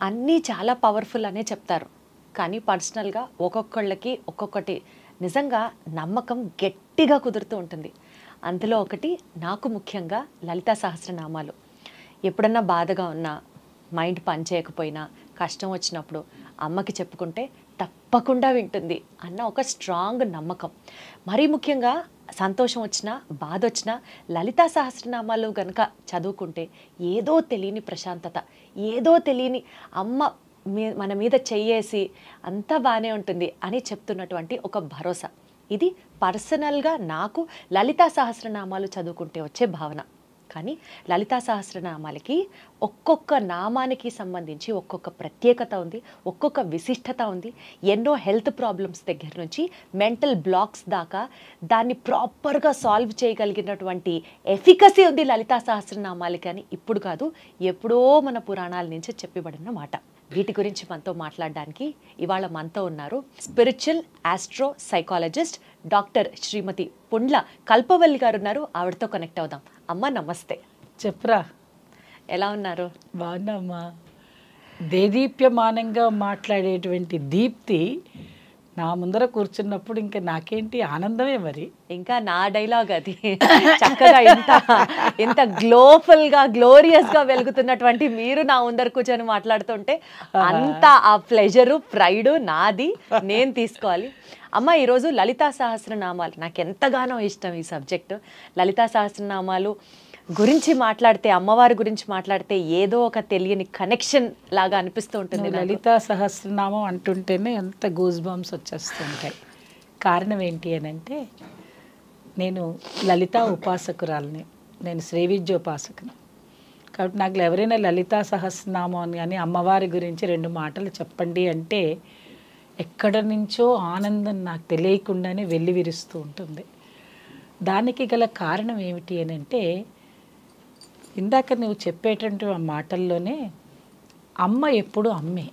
అన్నీ చాలా పవర్ఫుల్ అనే చెప్తారు. కానీ పర్సనల్‌గా ఒక్కొక్కళ్ళకి ఒక్కొక్కటి నిజంగా నమ్మకం గట్టిగా కుదురుతూ ఉంటుంది. అందులో ఒకటి నాకు ముఖ్యంగా లలితా సహస్రనామాలు. ఎప్పుడన్నా బాధగా ఉన్నా, మైండ్ పని చేయకపోయినా, కష్టం వచ్చినప్పుడు అమ్మకి చెప్పుకుంటే తప్పకుండా వింటుంది అన్న ఒక స్ట్రాంగ్ నమ్మకం. మరీ ముఖ్యంగా సంతోషం వచ్చినా, బాధొచ్చినా లలితా సహస్రనామాలు గనక చదువుకుంటే ఏదో తెలియని ప్రశాంతత, ఏదో తెలియని అమ్మ మన మీద చెయ్యేసి అంతా బాగానే ఉంటుంది అని చెప్తున్నటువంటి ఒక భరోసా. ఇది పర్సనల్గా నాకు లలితా సహస్రనామాలు చదువుకుంటే వచ్చే భావన. కానీ లలితా సహస్రనామాలకి ఒక్కొక్క నామానికి సంబంధించి ఒక్కొక్క ప్రత్యేకత ఉంది, ఒక్కొక్క విశిష్టత ఉంది. ఎన్నో హెల్త్ ప్రాబ్లమ్స్ దగ్గర నుంచి మెంటల్ బ్లాక్స్ దాకా దాన్ని ప్రాపర్గా సాల్వ్ చేయగలిగినటువంటి ఎఫికసీ ఉంది లలితా సహస్రనామాలకి అని ఇప్పుడు కాదు, ఎప్పుడో మన పురాణాల నుంచి చెప్పబడిన మాట. వీటి గురించి మనతో మాట్లాడడానికి ఇవాళ మనతో ఉన్నారు స్పిరిచువల్ ఆస్ట్రో సైకాలజిస్ట్ డాక్టర్ శ్రీమతి పుండ్ల కల్పవల్లి గారు ఉన్నారు. ఆవిడతో కనెక్ట్ అవుదాం. అమ్మ నమస్తే. చెప్పరా, ఎలా ఉన్నారు? బాగున్నామ్మా. దేదీప్యమానంగా మాట్లాడేటువంటి దీప్తి నా ముందర కూర్చున్నప్పుడు ఇంకా నాకేంటి ఆనందమే. మరి ఇంకా నా డైలాగ్ అది. చక్కగా ఎంత గ్లోఫుల్గా గ్లోరియస్గా వెలుగుతున్నటువంటి మీరు నా ముందర కూర్చొని మాట్లాడుతుంటే అంత ఆ ప్లెజరు ప్రైడ్ నాది, నేను తీసుకోవాలి. అమ్మ, ఈరోజు లలితా సహస్రనామాలు నాకు ఎంతగానో ఇష్టం. ఈ సబ్జెక్టు లలితా సహస్రనామాలు గురించి మాట్లాడితే, అమ్మవారి గురించి మాట్లాడితే ఏదో ఒక తెలియని కనెక్షన్ లాగా అనిపిస్తూ ఉంటుంది. లలితా సహస్రనామం అంటుంటేనే ఎంత గూస్ బంప్స్ వచ్చేస్తుంటాయి. కారణం ఏంటి అని అంటే, నేను లలితా ఉపాసకురాలని, నేను శ్రీవిద్యోపాసకుని. కాబట్టి నాకు ఎవరైనా లలితా సహస్రనామం అని కానీ అమ్మవారి గురించి 2 మాటలు చెప్పండి అంటే ఎక్కడ నుంచో ఆనందం నాకు తెలియకుండానే వెల్లివిరుస్తూ ఉంటుంది. దానికి గల కారణం ఏమిటి అని అంటే, ఇందాక నువ్వు చెప్పేటువంటి ఆ మాటల్లోనే అమ్మ ఎప్పుడు అమ్మే.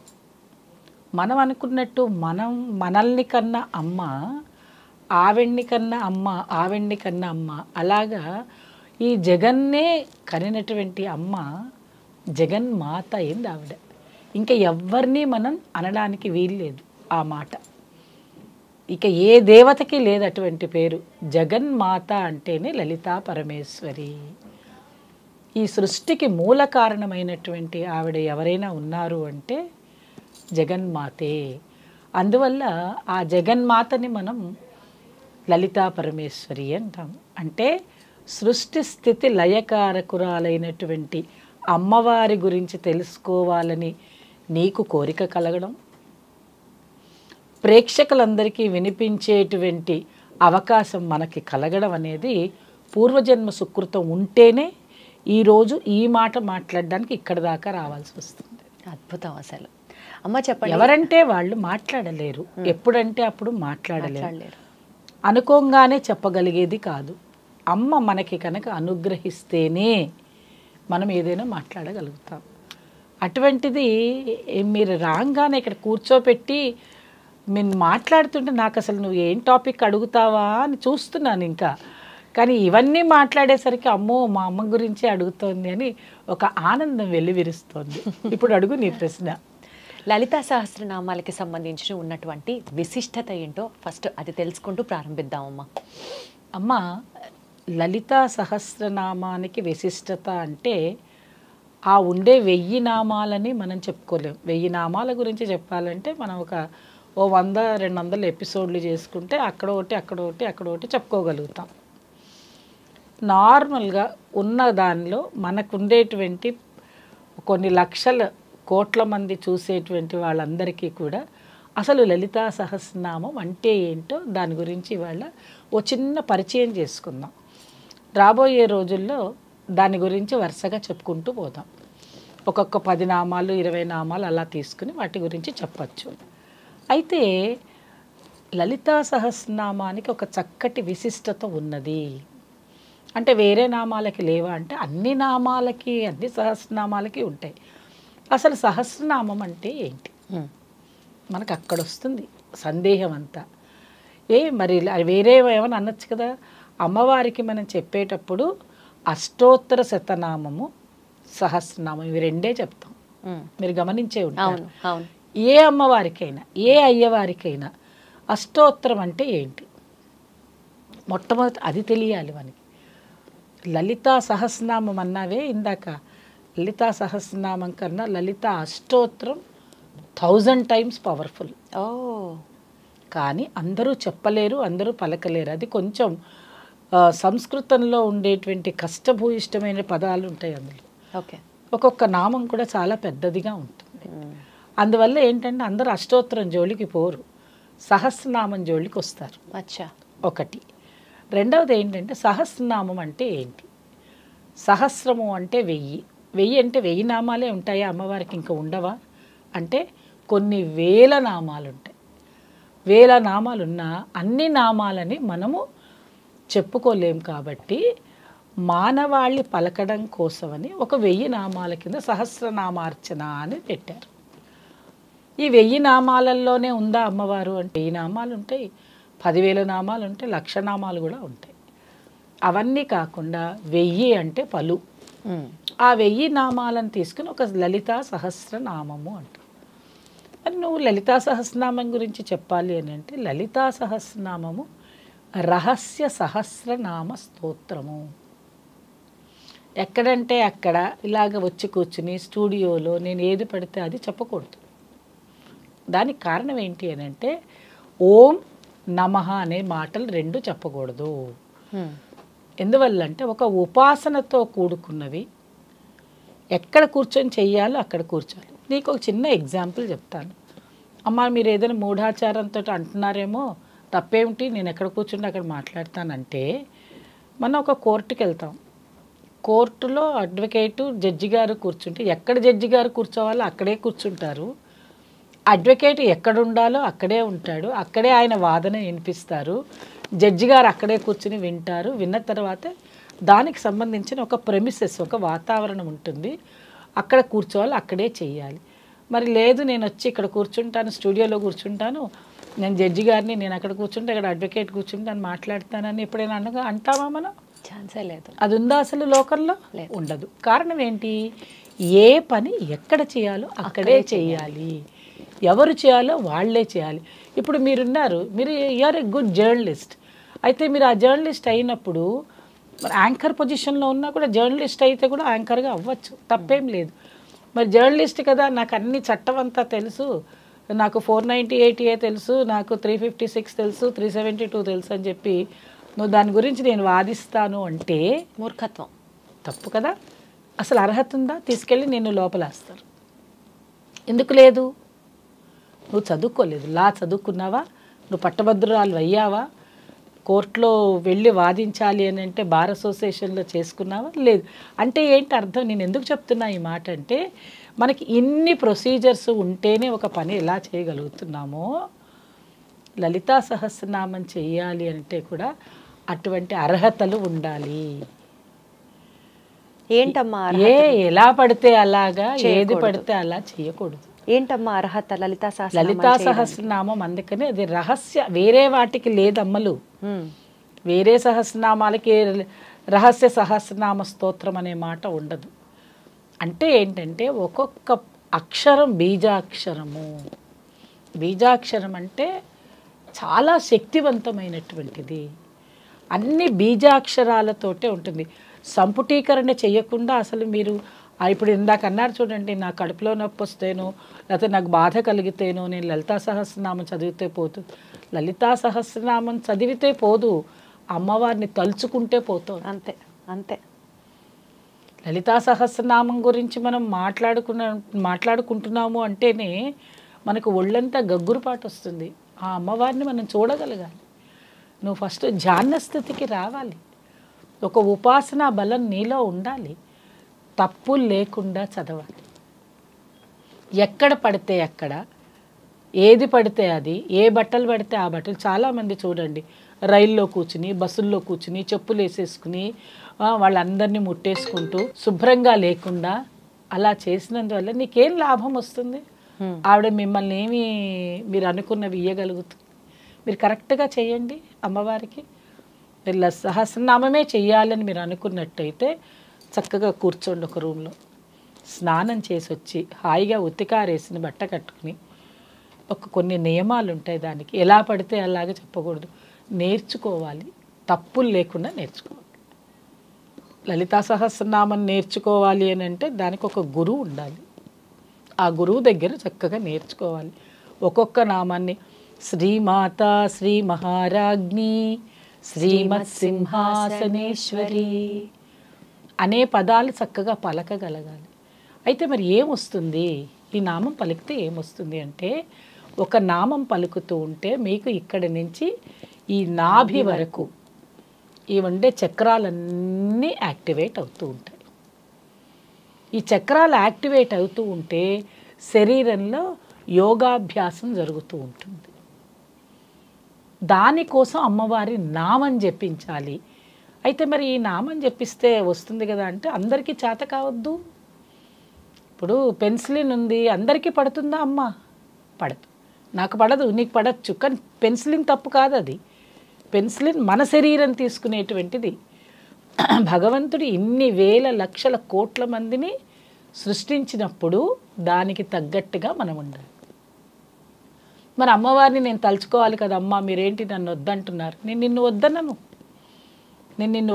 మనం అనుకున్నట్టు మనల్ని కన్నా అమ్మ, ఆవిడ్ని కన్నా అమ్మ, ఆవిడ్ని కన్నా అమ్మ, అలాగా ఈ జగన్నే కనినటువంటి అమ్మ జగన్మాత అయింది ఆవిడ. ఇంకా ఎవరిని మనం అనడానికి వీల్లేదు ఆ మాట. ఇక ఏ దేవతకి లేదు అటువంటి పేరు. జగన్మాత అంటేనే లలితా పరమేశ్వరి. ఈ సృష్టికి మూల కారణమైనటువంటి ఆవిడ ఎవరైనా ఉన్నారు అంటే జగన్మాతే. అందువల్ల ఆ జగన్మాతని మనం లలితా పరమేశ్వరి అంటాం. అంటే సృష్టి స్థితి లయకారకురాలైనటువంటి అమ్మవారి గురించి తెలుసుకోవాలని నీకు కోరిక కలగడం, ప్రేక్షకులందరికీ వినిపించేటువంటి అవకాశం మనకి కలగడం అనేది పూర్వజన్మ సుకృతం ఉంటేనే ఈరోజు ఈ మాట మాట్లాడడానికి ఇక్కడ దాకా రావాల్సి వస్తుంది. అద్భుతం అసలు. అమ్మ చెప్పండి. ఎవరంటే వాళ్ళు మాట్లాడలేరు, ఎప్పుడంటే అప్పుడు మాట్లాడలేరు, అనుకోగానే చెప్పగలిగేది కాదు. అమ్మ మనకి కనుక అనుగ్రహిస్తేనే మనం ఏదైనా మాట్లాడగలుగుతాం. అటువంటిది మీరు రాగానే ఇక్కడ కూర్చోపెట్టి నేను మాట్లాడుతుంటే నాకు అసలు నువ్వు ఏం టాపిక్ అడుగుతావా అని చూస్తున్నాను ఇంకా. కానీ ఇవన్నీ మాట్లాడేసరికి అమ్మో మా అమ్మ గురించి అడుగుతోంది అని ఒక ఆనందం వెల్లివిరుస్తోంది. ఇప్పుడు అడుగు నీ ప్రశ్న. లలితా సహస్రనామాలకి సంబంధించి ఉన్నటువంటి విశిష్టత ఏంటో ఫస్ట్ అది తెలుసుకుంటూ ప్రారంభిద్దామమ్మా. అమ్మ, లలితా సహస్రనామానికి విశిష్టత అంటే ఆ ఉండే 1000 నామాలని మనం చెప్పుకోలేం. 1000 నామాల గురించి చెప్పాలంటే మనం ఒక 100-200 ఎపిసోడ్లు చేసుకుంటే అక్కడ ఒకటి చెప్పుకోగలుగుతాం. నార్మల్గా ఉన్న దానిలో మనకు ఉండేటువంటి కొన్ని లక్షల కోట్ల మంది చూసేటువంటి వాళ్ళందరికీ కూడా అసలు లలితా సహస్రనామం అంటే ఏంటో దాని గురించి వాళ్ళ ఓ చిన్న పరిచయం చేసుకుందాం. రాబోయే రోజుల్లో దాని గురించి వరుసగా చెప్పుకుంటూ పోతాం. ఒక్కొక్క 10 నామాలు 20 నామాలు అలా తీసుకుని వాటి గురించి చెప్పచ్చు. అయితే లలితా సహస్రనామానికి ఒక చక్కటి విశిష్టత ఉన్నది. అంటే వేరే నామాలకి లేవా అంటే అన్ని నామాలకి, అన్ని సహస్రనామాలకి ఉంటాయి. అసలు సహస్రనామం అంటే ఏంటి మనకు అక్కడ వస్తుంది సందేహం అంతా. మరి వేరే ఏమైనా అనొచ్చు కదా. అమ్మవారికి మనం చెప్పేటప్పుడు అష్టోత్తర శతనామము, సహస్రనామం ఇవి రెండే చెప్తాం. మీరు గమనించే ఉంటారు. అవును అవును ఏ అమ్మవారికైనా ఏ అయ్యవారికైనా అష్టోత్తరం అంటే ఏంటి మొట్టమొదటి అది తెలియాలి మనకి. లలితా సహస్రనామం అన్నావే ఇందాక, లలితా సహస్రనామం కన్నా లలితా అష్టోత్తరం 1000 times పవర్ఫుల్. ఓ కానీ అందరూ చెప్పలేరు, అందరూ పలకలేరు. అది కొంచెం సంస్కృతంలో ఉండేటువంటి కష్టభూయిష్టమైన పదాలు ఉంటాయి అందులో. ఓకే ఒక్కొక్క నామం కూడా చాలా పెద్దదిగా ఉంటుంది. అందువల్ల ఏంటంటే అందరూ అష్టోత్తరం జోలికి పోరు, సహస్రనామం జోలికి వస్తారు. అచ్చా ఒకటి. రెండవది ఏంటంటే సహస్రనామం అంటే ఏంటి? సహస్రము అంటే 1000. 1000 అంటే 1000 నామాలే ఉంటాయా అమ్మవారికి, ఇంకా ఉండవా అంటే కొన్ని వేల నామాలు ఉంటాయి. వేల నామాలున్నా అన్ని నామాలని మనము చెప్పుకోలేం కాబట్టి మానవాళి పలకడం కోసమని ఒక 1000 నామాల కింద సహస్రనామార్చన అని పెట్టారు. ఈ 1000 నామాలలోనే ఉందా అమ్మవారు అంటే 1000 నామాలు ఉంటాయి, 10,000 నామాలు ఉంటాయి, 1,00,000 నామాలు కూడా ఉంటాయి. అవన్నీ కాకుండా 1000 అంటే పలు. ఆ 1000 నామాలను తీసుకుని ఒక లలితా సహస్రనామము అంట. మరి నువ్వు లలితా సహస్రనామం గురించి చెప్పాలి అని అంటే లలితా సహస్రనామము రహస్య సహస్రనామ స్తోత్రము. ఎక్కడంటే అక్కడ ఇలాగ వచ్చి కూర్చుని స్టూడియోలో నేను ఏది పడితే అది చెప్పకూడదు. దానికి కారణం ఏంటి అని అంటే ఓం నమః అనే మాటలు రెండు చెప్పకూడదు. ఎందువల్లంటే ఒక ఉపాసనతో కూడుకున్నవి. ఎక్కడ కూర్చొని చెయ్యాలో అక్కడ కూర్చోాలి. నీకు ఒక చిన్న ఎగ్జాంపుల్ చెప్తాను. అమ్మ మీరు ఏదైనా మూఢాచారంతో అంటున్నారేమో, తప్పేమిటి, నేను ఎక్కడ కూర్చుంటే అక్కడ మాట్లాడతానంటే మనం ఒక కోర్టుకి వెళ్తాం. కోర్టులో అడ్వకేటు జడ్జి గారు కూర్చుంటే ఎక్కడ జడ్జి గారు కూర్చోవాలో అక్కడే కూర్చుంటారు. అడ్వకేట్ ఎక్కడ ఉండాలో అక్కడే ఉంటాడు, అక్కడే ఆయన వాదన వినిపిస్తారు. జడ్జి గారు అక్కడే కూర్చుని వింటారు. విన్న తర్వాత దానికి సంబంధించిన ఒక ప్రెమిసెస్, ఒక వాతావరణం ఉంటుంది, అక్కడ కూర్చోవాలి, అక్కడే చెయ్యాలి. మరి లేదు నేను వచ్చి ఇక్కడ కూర్చుంటాను, స్టూడియోలో కూర్చుంటాను, నేను జడ్జి గారిని నేను అక్కడ కూర్చుంటే అక్కడ అడ్వకేట్ కూర్చుంటాను మాట్లాడతానని ఎప్పుడైనా అంటామా మనం? ఛాన్సే లేదు. అది ఉందా అసలు లోకంలో? ఉండదు. కారణం ఏంటి? ఏ పని ఎక్కడ చేయాలో అక్కడే చేయాలి, ఎవరు చేయాలో వాళ్ళే చేయాలి. ఇప్పుడు మీరున్నారు, మీరు యూఆర్ ఏ గుడ్ జర్నలిస్ట్. అయితే మీరు ఆ జర్నలిస్ట్ అయినప్పుడు మరి యాంకర్ పొజిషన్లో ఉన్నా కూడా జర్నలిస్ట్ అయితే కూడా యాంకర్గా అవ్వచ్చు, తప్పేం లేదు. మరి జర్నలిస్ట్ కదా, నాకు అన్ని చట్టం అంతా తెలుసు, నాకు 498A తెలుసు, నాకు 356 తెలుసు, 372 తెలుసు అని చెప్పి నువ్వు దాని గురించి నేను వాదిస్తాను అంటే మూర్ఖత్వం, తప్పు కదా. అసలు అర్హత ఉందా? తీసుకెళ్ళి నేను లోపలేస్తారు. ఎందుకు లేదు? నువ్వు చదువుకోలేదు. లా చదువుకున్నావా? నువ్వు పట్టభద్రురాలు అయ్యావా? కోర్టులో వెళ్ళి వాదించాలి అని అంటే బార్ అసోసియేషన్లో చేసుకున్నావా? లేదు. అంటే ఏంటి అర్థం? నేను ఎందుకు చెప్తున్నా ఈ మాట అంటే మనకి ఇన్ని ప్రొసీజర్స్ ఉంటేనే ఒక పని ఎలా చేయగలుగుతున్నామో లలితా సహస్రనామం చెయ్యాలి అంటే కూడా అటువంటి అర్హతలు ఉండాలి. ఏంటమ్మా ఎలా పడితే అలాగా, ఏది పడితే అలా చేయకూడదు. ఏంటమ్మా అర్హత లలితా సహస్రనామం? అందుకని అది రహస్య, వేరే వాటికి లేదమ్మలు. వేరే సహస్రనామాలకి రహస్య సహస్రనామ స్తోత్రం అనే మాట ఉండదు. అంటే ఏంటంటే ఒక్కొక్క అక్షరం బీజాక్షరము. బీజాక్షరం అంటే చాలా శక్తివంతమైనటువంటిది. అన్ని బీజాక్షరాలతోటే ఉంటుంది. సంపుటీకరణ చేయకుండా అసలు మీరు ఇప్పుడు ఇందాక అన్నారు చూడండి, నా కడుపులో నొప్పి వస్తేనో లేకపోతే నాకు బాధ కలిగితేనో నేను లలితా సహస్రనామం చదివితే పోదు. లలితా సహస్రనామం చదివితే పోదు, అమ్మవారిని తలుచుకుంటే పోతుంది. అంతే అంతే. లలితా సహస్రనామం గురించి మనం మాట్లాడుకుంటున్నాము అంటేనే మనకు ఒళ్ళంతా గగ్గురుపాటు వస్తుంది. ఆ అమ్మవారిని మనం చూడగలగాలి. నువ్వు ఫస్ట్ ధ్యాన స్థితికి రావాలి. ఒక ఉపాసనా బలం నీలో ఉండాలి. తప్పులు లేకుండా చదవాలి. ఎక్కడ పడితే అక్కడ, ఏది పడితే అది, ఏ బట్టలు పడితే ఆ బట్టలు. చాలామంది చూడండి రైల్లో కూర్చుని, బస్సుల్లో కూర్చుని, చెప్పులు వేసేసుకుని వాళ్ళందరినీ ముట్టేసుకుంటూ శుభ్రంగా లేకుండా అలా చేసినందువల్ల నీకేం లాభం వస్తుంది? ఆవిడ మిమ్మల్ని ఏమి మీరు అనుకున్నవి ఇయ్యగలుగుతుంది? మీరు కరెక్ట్గా చేయండి అమ్మవారికి. ఇలా సహస్రనామమే చెయ్యాలని మీరు అనుకున్నట్టయితే చక్కగా కూర్చోండి ఒక రూమ్లో, స్నానం చేసి వచ్చి హాయిగా ఉతికారేసిన బట్ట కట్టుకుని కొన్ని నియమాలు ఉంటాయి దానికి. ఎలా పడితే అలాగే చెప్పకూడదు, నేర్చుకోవాలి, తప్పులు లేకుండా నేర్చుకోవాలి. లలితా సహస్రనామం నేర్చుకోవాలి అని అంటే దానికి ఒక గురువు ఉండాలి. ఆ గురువు దగ్గర చక్కగా నేర్చుకోవాలి. ఒక్కొక్క నామాన్ని శ్రీమాత శ్రీ మహారాజ్ఞి శ్రీమత్ సింహాసనేశ్వరి అనే పదాలు చక్కగా పలకగలగాలి. అయితే మరి ఏమొస్తుంది ఈ నామం పలికితే ఏమొస్తుంది అంటే, ఒక నామం పలుకుతూ ఉంటే మీకు ఇక్కడి నుంచి ఈ నాభి వరకు ఈ ఉండే చక్రాలన్నీ యాక్టివేట్ అవుతూ ఉంటాయి. ఈ చక్రాలు యాక్టివేట్ అవుతూ ఉంటే శరీరంలో యోగాభ్యాసం జరుగుతూ ఉంటుంది. దానికోసం అమ్మవారి నామం జపించాలి. అయితే మరి ఈ నామం జపిస్తే వస్తుంది కదా అంటే అందరికీ చేత కావద్దు. ఇప్పుడు పెన్సిలిన్ ఉంది, అందరికీ పడుతుందా అమ్మ? పడదు. నాకు పడదు, నీకు పడచ్చు. కానీ పెన్సిలిన్ తప్పు కాదు. అది పెన్సిలిన్ మన శరీరం తీసుకునేటువంటిది. భగవంతుడు ఇన్ని వేల లక్షల కోట్ల మందిని సృష్టించినప్పుడు దానికి తగ్గట్టుగా మనం ఉండాలి. మరి అమ్మవారిని నేను తలుచుకోవాలి కదా, అమ్మ మీరేంటి నన్ను వద్దంటున్నారు? నేను నిన్ను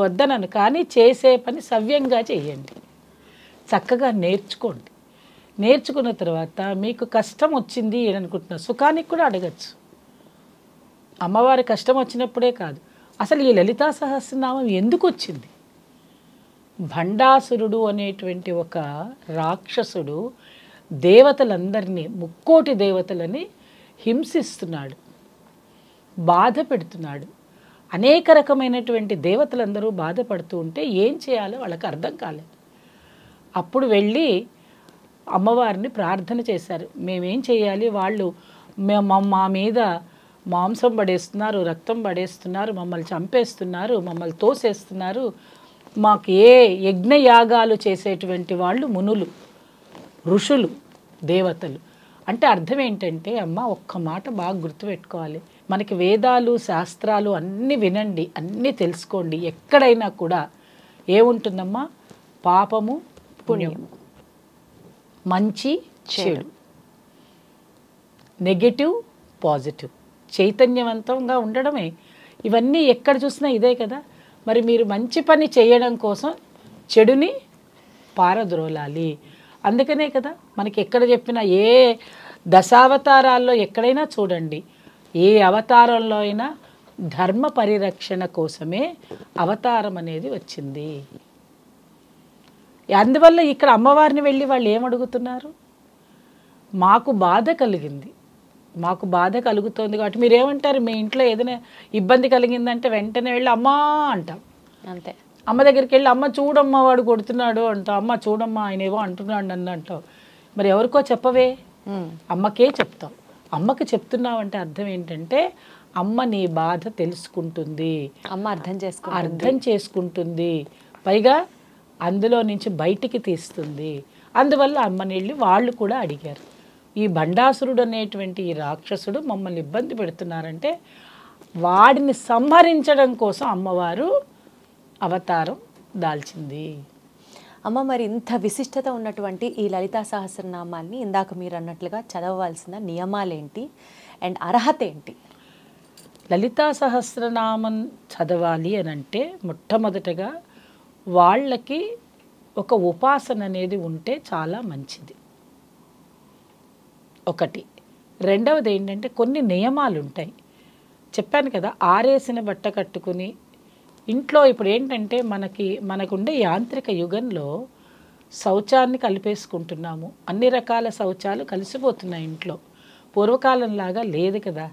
వద్దనను, కానీ చేసే పని సవ్యంగా చేయండి, చక్కగా నేర్చుకోండి. నేర్చుకున్న తర్వాత మీకు కష్టం వచ్చింది అని అనుకుంటున్నా, సుఖానికి కూడా అడగచ్చు. అమ్మవారి కష్టం వచ్చినప్పుడే కాదు, అసలు ఈ లలితా సహస్రనామం ఎందుకు వచ్చింది? భండాసురుడు అనేటువంటి ఒక రాక్షసుడు దేవతలందరినీ, ముక్కోటి దేవతలని హింసిస్తున్నాడు, బాధ పెడుతున్నాడు. అనేక రకమైనటువంటి దేవతలందరూ బాధపడుతూ ఉంటే ఏం చేయాలో వాళ్ళకి అర్థం కాలేదు. అప్పుడు వెళ్ళి అమ్మవారిని ప్రార్థన చేశారు. మేమేం చేయాలి? వాళ్ళు మా మీద మాంసం పడేస్తున్నారు, రక్తం పడేస్తున్నారు, మమ్మల్ని చంపేస్తున్నారు, మమ్మల్ని తోసేస్తున్నారు. మాకు ఏ యజ్ఞయాగాలు చేసేటువంటి వాళ్ళు మునులు, ఋషులు, దేవతలు అంటే అర్థం ఏంటంటే, అమ్మ ఒక్క మాట బాగా గుర్తుపెట్టుకోవాలి. మనకి వేదాలు శాస్త్రాలు అన్నీ వినండి, అన్నీ తెలుసుకోండి. ఎక్కడైనా కూడా ఏముంటుందమ్మా? పాపము పుణ్యము, మంచి చెడు, నెగటివ్ పాజిటివ్, చైతన్యవంతంగా ఉండడమే. ఇవన్నీ ఎక్కడ చూసినా ఇదే కదా. మరి మీరు మంచి పని చేయడం కోసం చెడుని పారద్రోలాలి. అందుకనే కదా మనకి ఎక్కడ చెప్పినా, ఏ దశావతారాల్లో ఎక్కడైనా చూడండి, ఏ అవతారంలో అయినా ధర్మ పరిరక్షణ కోసమే అవతారం అనేది వచ్చింది. అందువల్ల ఇక్కడ అమ్మవారిని వెళ్ళి వాళ్ళు ఏమడుగుతున్నారు? మాకు బాధ కలిగింది, మాకు బాధ కలుగుతోంది కాబట్టి మీరేమంటారు? మీ ఇంట్లో ఏదైనా ఇబ్బంది కలిగిందంటే వెంటనే వెళ్ళి అమ్మా అంటాం, అంతే. అమ్మ దగ్గరికి వెళ్ళి అమ్మ చూడమ్మా వాడు కొడుతున్నాడు అంటావు, అమ్మ చూడమ్మా ఆయన ఏవో అంటున్నాడు నన్ను అంటావు. మరి ఎవరికో చెప్పవే, అమ్మకే చెప్తావు. అమ్మకి చెప్తున్నావంటే అర్థం ఏంటంటే, అమ్మ నీ బాధ తెలుసుకుంటుంది, అమ్మ అర్థం చేసుకుంటుంది, పైగా అందులో నుంచి బయటికి తీస్తుంది. అందువల్ల అమ్మని వెళ్ళి వాళ్ళు కూడా అడిగారు, ఈ భండాసురుడు అనేటువంటి ఈ రాక్షసుడు మమ్మల్ని ఇబ్బంది పెడుతున్నారంటే వాడిని సంహరించడం కోసం అమ్మవారు అవతారం దాల్చింది. అమ్మ మరి ఇంత విశిష్టత ఉన్నటువంటి ఈ లలితా సహస్రనామాన్ని ఇందాక మీరు అన్నట్లుగా చదవవలసిన నియమాలేంటి అండ్ అర్హత ఏంటి? లలితా సహస్రనామం చదవాలి అని అంటే మొట్టమొదటగా వాళ్ళకి ఒక ఉపాసన అనేది ఉంటే చాలా మంచిది, ఒకటి. రెండవది ఏంటంటే కొన్ని నియమాలు ఉంటాయి. చెప్పాను కదా, ఆరేసిన బట్ట కట్టుకుని ఇంట్లో ఇప్పుడు ఏంటంటే మనకుండే యాంత్రిక యుగంలో శౌచాన్ని కలిపేసుకుంటున్నాము. అన్ని రకాల శౌచాలు కలిసిపోతున్నాయి ఇంట్లో. పూర్వకాలంలాగా లేదు కదా.